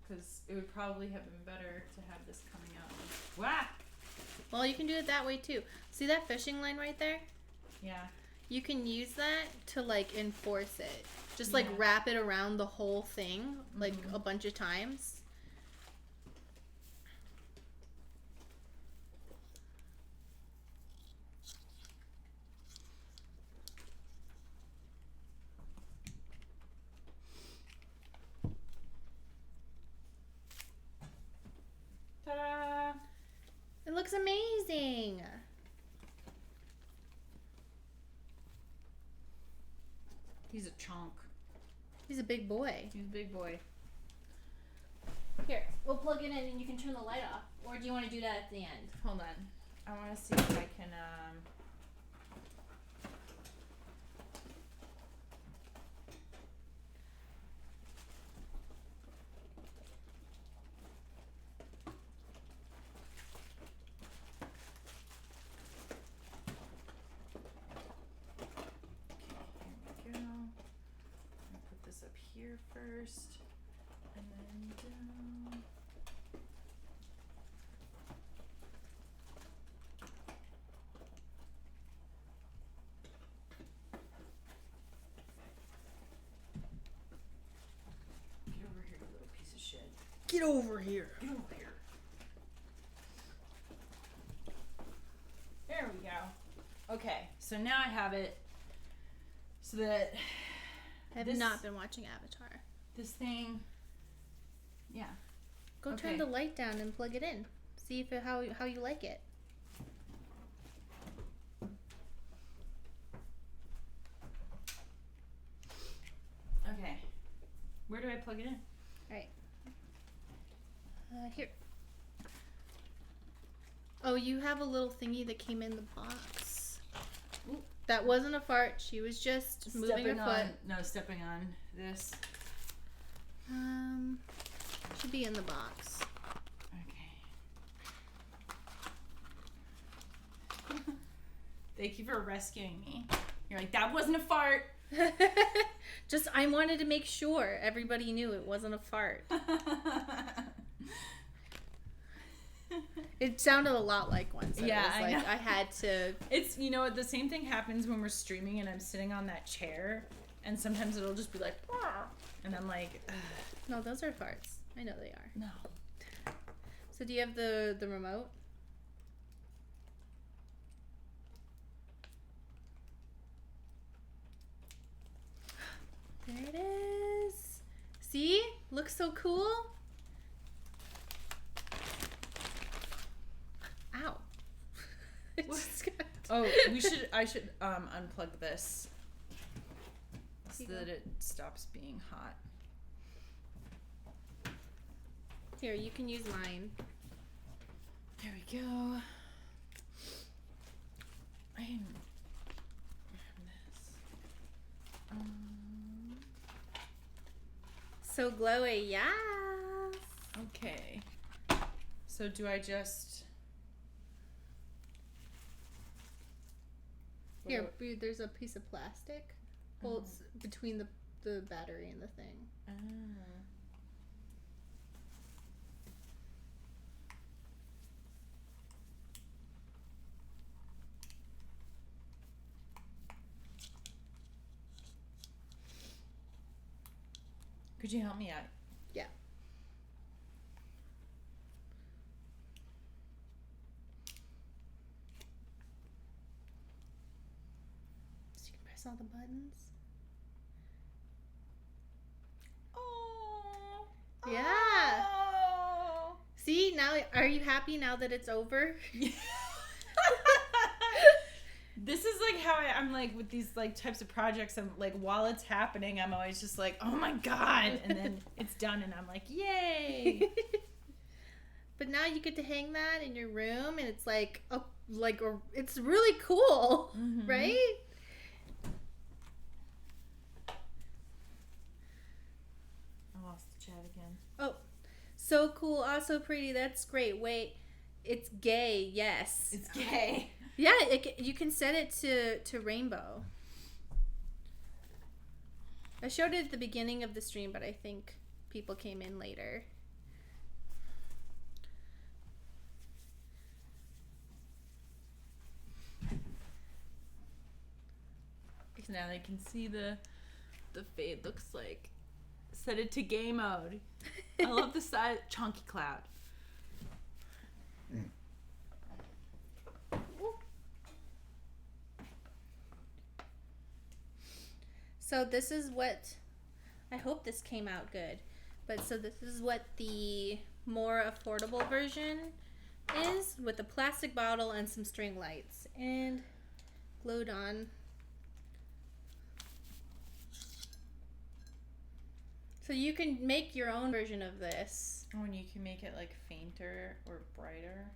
because it would probably have been better to have this coming out. Wah! Well, you can do it that way too. See that fishing line right there? Yeah. You can use that to like enforce it. Just like Yeah. wrap it around the whole thing like a bunch of times. Ta-da! It looks amazing. He's a chunk. He's a big boy. He's a big boy. Here, we'll plug it in and you can turn the light off. Or do you want to do that at the end? Hold on. I want to see if I can, this up here first, and then down. Get over here, you little piece of shit. Get over here. Get over here. There we go. Okay, so now I have it so that I have not been watching Avatar. This thing, yeah. Go turn the light down and plug it in. See if how you like it. Okay. Where do I plug it in? All right. Here. Oh, you have a little thingy that came in the box. Ooh. That wasn't a fart. She was just moving her foot. Stepping on this. Should be in the box. Okay. Thank you for rescuing me. You're like, that wasn't a fart. Just, I wanted to make sure everybody knew it wasn't a fart. It sounded a lot like one. So yeah, it was like I had to. It's, you know, the same thing happens when we're streaming and I'm sitting on that chair, and sometimes it'll just be like, and I'm like, ugh. No, those are farts. I know they are. No. So do you have the remote? There it is. See? Looks so cool. Ow. Oh, I should unplug this so that it stops being hot. Here, you can use mine. There we go. I am this. So glowy, yes. Okay. So do I just... Here, there's a piece of plastic holds between the battery and the thing. Oh. Could you help me out? Yeah. So you can press all the buttons. Oh. Yeah. Oh. See, now are you happy now that it's over? This is like how I'm like with these like types of projects. I'm like, while it's happening, I'm always just like, oh my god, and then it's done, and I'm like, yay. But now you get to hang that in your room, and it's like, it's really cool, right? I lost the chat again. Oh, so cool, also pretty. That's great. Wait, it's gay. Yes, it's gay. Yeah, you can set it to rainbow. I showed it at the beginning of the stream, but I think people came in later. Now they can see the fade looks like. Set it to gay mode. I love the size. Chunky cloud. So this is what, I hope this came out good, but so this is what the more affordable version is, with a plastic bottle and some string lights and glued on. So you can make your own version of this. Oh, and you can make it like fainter or brighter.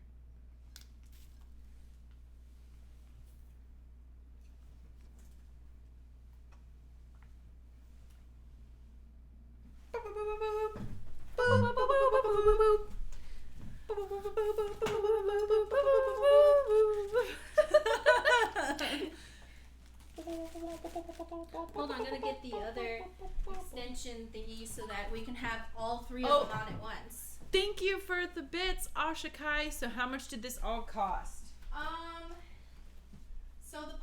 Hold on, I'm gonna get the other extension. extension thingy so that we can have all three Oh. of them on at once. Thank you for the bits, Ashakai. So how much did this all cost? So the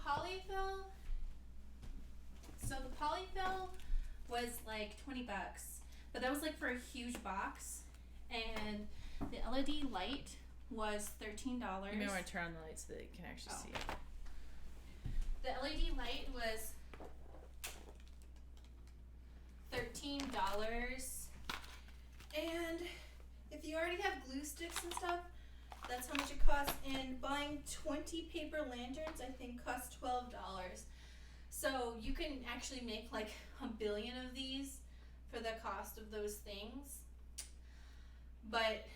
polyfill was like $20, but that was like for a huge box, and the LED light was $13. You may want to turn on the light so that you can actually see it. The LED light was $13, and if you already have glue sticks and stuff, that's how much it costs. And buying 20 paper lanterns, I think, costs $12. So you can actually make like a billion of these for the cost of those things. But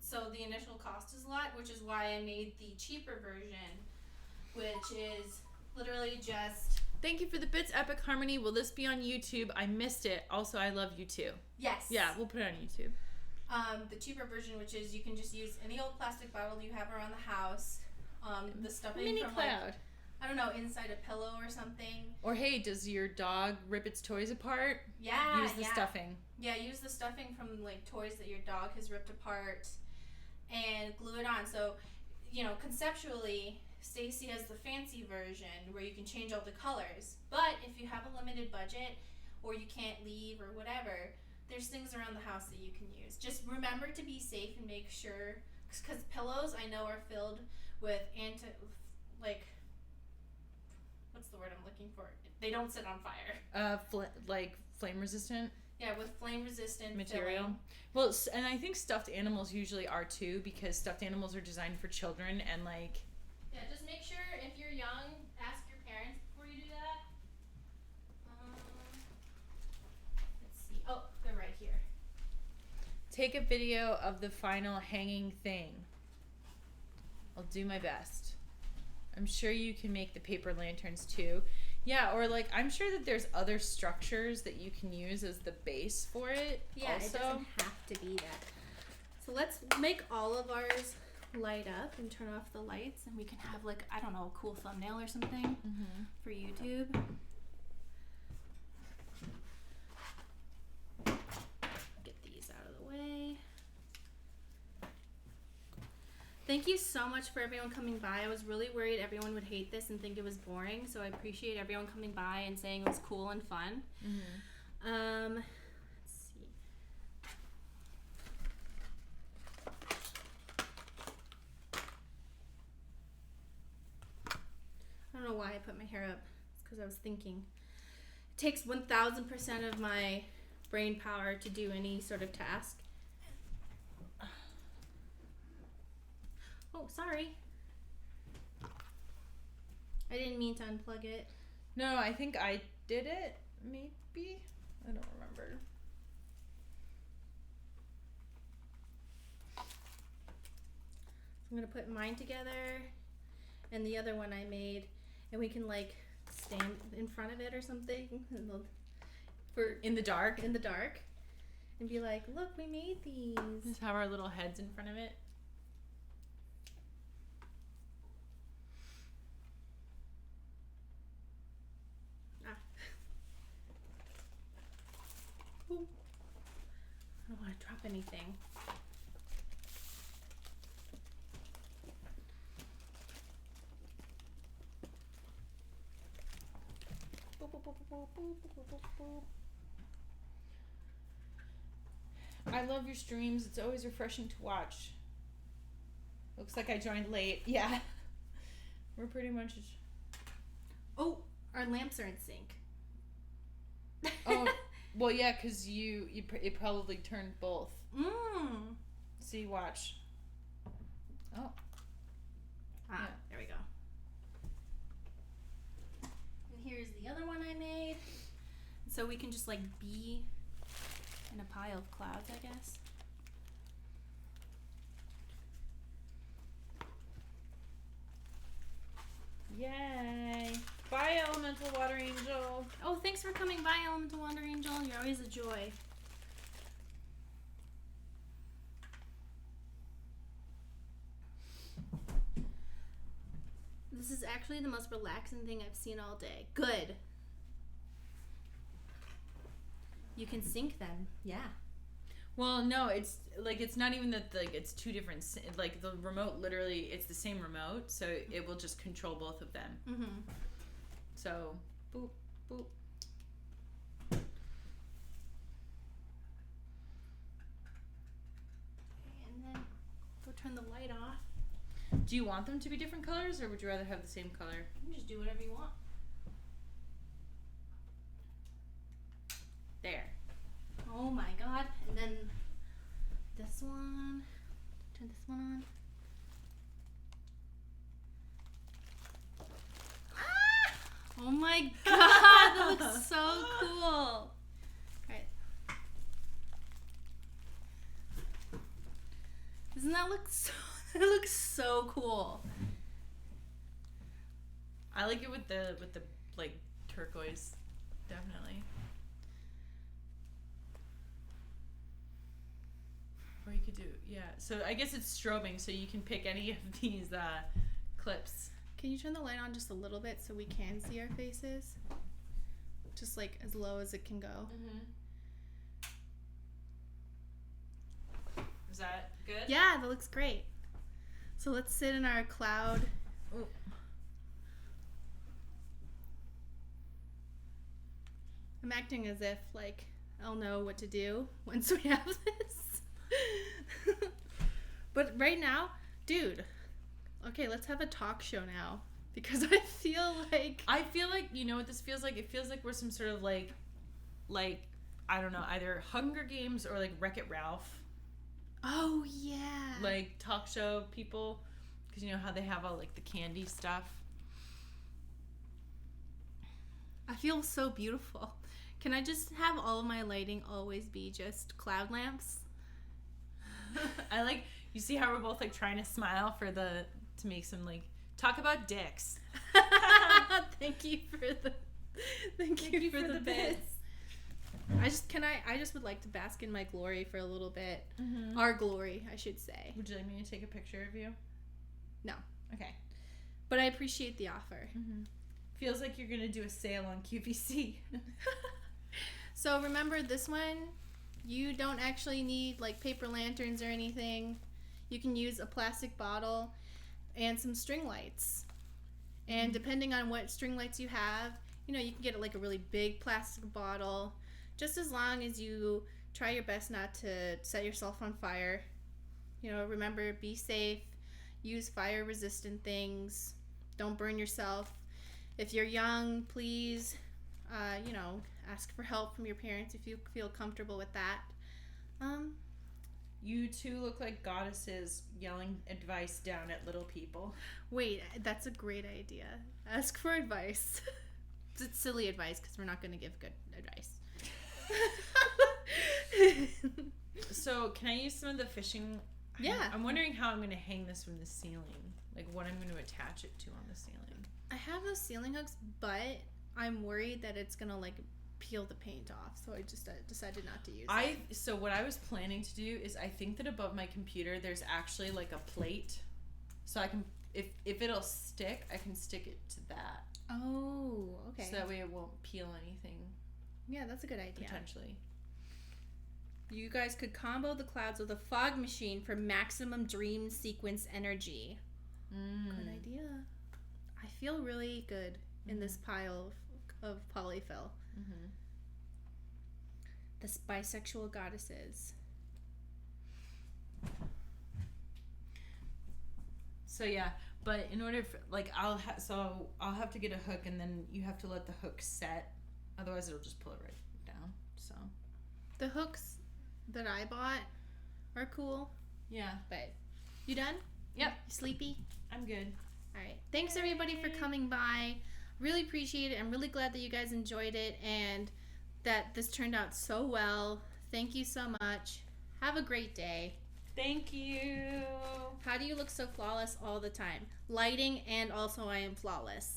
so the initial cost is a lot, which is why I made the cheaper version, which is literally just... Thank you for the bits, Epic Harmony. Will this be on YouTube? I missed it. Also, I love you too. Yes. Yeah, we'll put it on YouTube. The cheaper version, which is you can just use any old plastic bottle you have around the house. The stuffing Mini from cloud. like, I don't know, inside a pillow or something. Or hey, does your dog rip its toys apart? Yeah. Use the stuffing. Yeah, use the stuffing from like toys that your dog has ripped apart and glue it on. So, you know, conceptually, Stacy has the fancy version where you can change all the colors. But if you have a limited budget or you can't leave or whatever, there's things around the house that you can use. Just remember to be safe and make sure, because pillows I know are filled with what's the word I'm looking for? They don't sit on fire. Like flame resistant. Yeah, with flame resistant material. filling. Well, and I think stuffed animals usually are too, because stuffed animals are designed for children and like. Yeah, just make sure if you're young, ask your parents before you do that. Let's see. Oh, they're right here. Take a video of the final hanging thing. I'll do my best. I'm sure you can make the paper lanterns too. Yeah, or like I'm sure that there's other structures that you can use as the base for it. Yeah, also. it doesn't have to be that. So let's make all of ours light up and turn off the lights, and we can have like, I don't know, a cool thumbnail or something for YouTube. Get these out of the way. Thank you so much for everyone coming by. I was really worried everyone would hate this and think it was boring, so I appreciate everyone coming by and saying it was cool and fun. Let's see. I don't know why I put my hair up. It's because I was thinking. It takes 1000% of my brain power to do any sort of task. Oh, sorry. I didn't mean to unplug it. No, I think I did it. Maybe. I don't remember. I'm gonna put mine together and the other one I made, and we can like stand in front of it or something In the dark, and be like, look, we made these. Just have our little heads in front of it. Ooh. I don't want to drop anything. I love your streams. It's always refreshing to watch. Looks like I joined late. Yeah. We're pretty much... Oh, our lamps are in sync. Oh, well, yeah, because it probably turned both. See, watch. Oh. Yeah. There we go. And here's the other one I made. So we can just like be in a pile of clouds, I guess. Yay. Bye, Elemental Water Angel. Oh, thanks for coming by, Elemental Water Angel. You're always a joy. This is actually the most relaxing thing I've seen all day. Good. You can sync them. Yeah. Well, no, it's like it's not even that like it's two different. Like the remote, literally, it's the same remote, so it will just control both of them. Mm-hmm. So, boop, boop. And then go turn the light off. Do you want them to be different colors, or would you rather have the same color? You can just do whatever you want. There. Oh my god. And then this one. Turn this one on. Ah! Oh my god, that looks so cool. Alright. Doesn't that look so that looks so cool. I like it with the like turquoise, definitely. Or you could do, yeah. So I guess it's strobing, so you can pick any of these clips. Can you turn the light on just a little bit so we can see our faces? Just like as low as it can go. Mm-hmm. Is that good? Yeah, that looks great. So let's sit in our cloud. Ooh. I'm acting as if like I'll know what to do once we have this. But right now, dude, okay, let's have a talk show now. Because I feel like you know what this feels like? It feels like we're some sort of like I don't know, either Hunger Games or like Wreck-It Ralph. Oh yeah. Like talk show people, because you know how they have all like the candy stuff. I feel so beautiful. Can I just have all of my lighting always be just cloud lamps? I like, you see how we're both like trying to smile to make some like talk about dicks. Thank you for the bits. I just would like to bask in my glory for a little bit. Mm-hmm. Our glory, I should say. Would you like me to take a picture of you? No. Okay. But I appreciate the offer. Mm-hmm. Feels like you're gonna do a sale on QVC. So remember this one, you don't actually need like paper lanterns or anything. You can use a plastic bottle and some string lights. And depending on what string lights you have, you know, you can get like a really big plastic bottle, just as long as you try your best not to set yourself on fire. You know, remember, be safe, use fire resistant things, don't burn yourself. If you're young, please, you know, ask for help from your parents if you feel comfortable with that. You two look like goddesses yelling advice down at little people. Wait, that's a great idea. Ask for advice. It's silly advice because we're not going to give good advice. So, can I use some of the fishing? Yeah. I'm wondering how I'm going to hang this from the ceiling. Like, what I'm going to attach it to on the ceiling. I have those ceiling hooks, but I'm worried that it's going to, like, peel the paint off. So I just decided not to use it. So what I was planning to do is I think that above my computer there's actually, like, a plate. So I can, if it'll stick, I can stick it to that. Oh, okay. So that way it won't peel anything. Yeah, that's a good idea. Potentially. You guys could combo the clouds with a fog machine for maximum dream sequence energy. Good idea. I feel really good in this pile of polyfill. Mm-hmm. The bisexual goddesses. So yeah, but in order for, like, I'll have to get a hook, and then you have to let the hook set, otherwise it'll just pull it right down. So the hooks that I bought are cool. Yeah, but you done? Yep. You sleepy? I'm good. All right. Thanks everybody for coming by. Really appreciate it. I'm really glad that you guys enjoyed it and that this turned out so well. Thank you so much. Have a great day. Thank you. How do you look so flawless all the time? Lighting, and also I am flawless.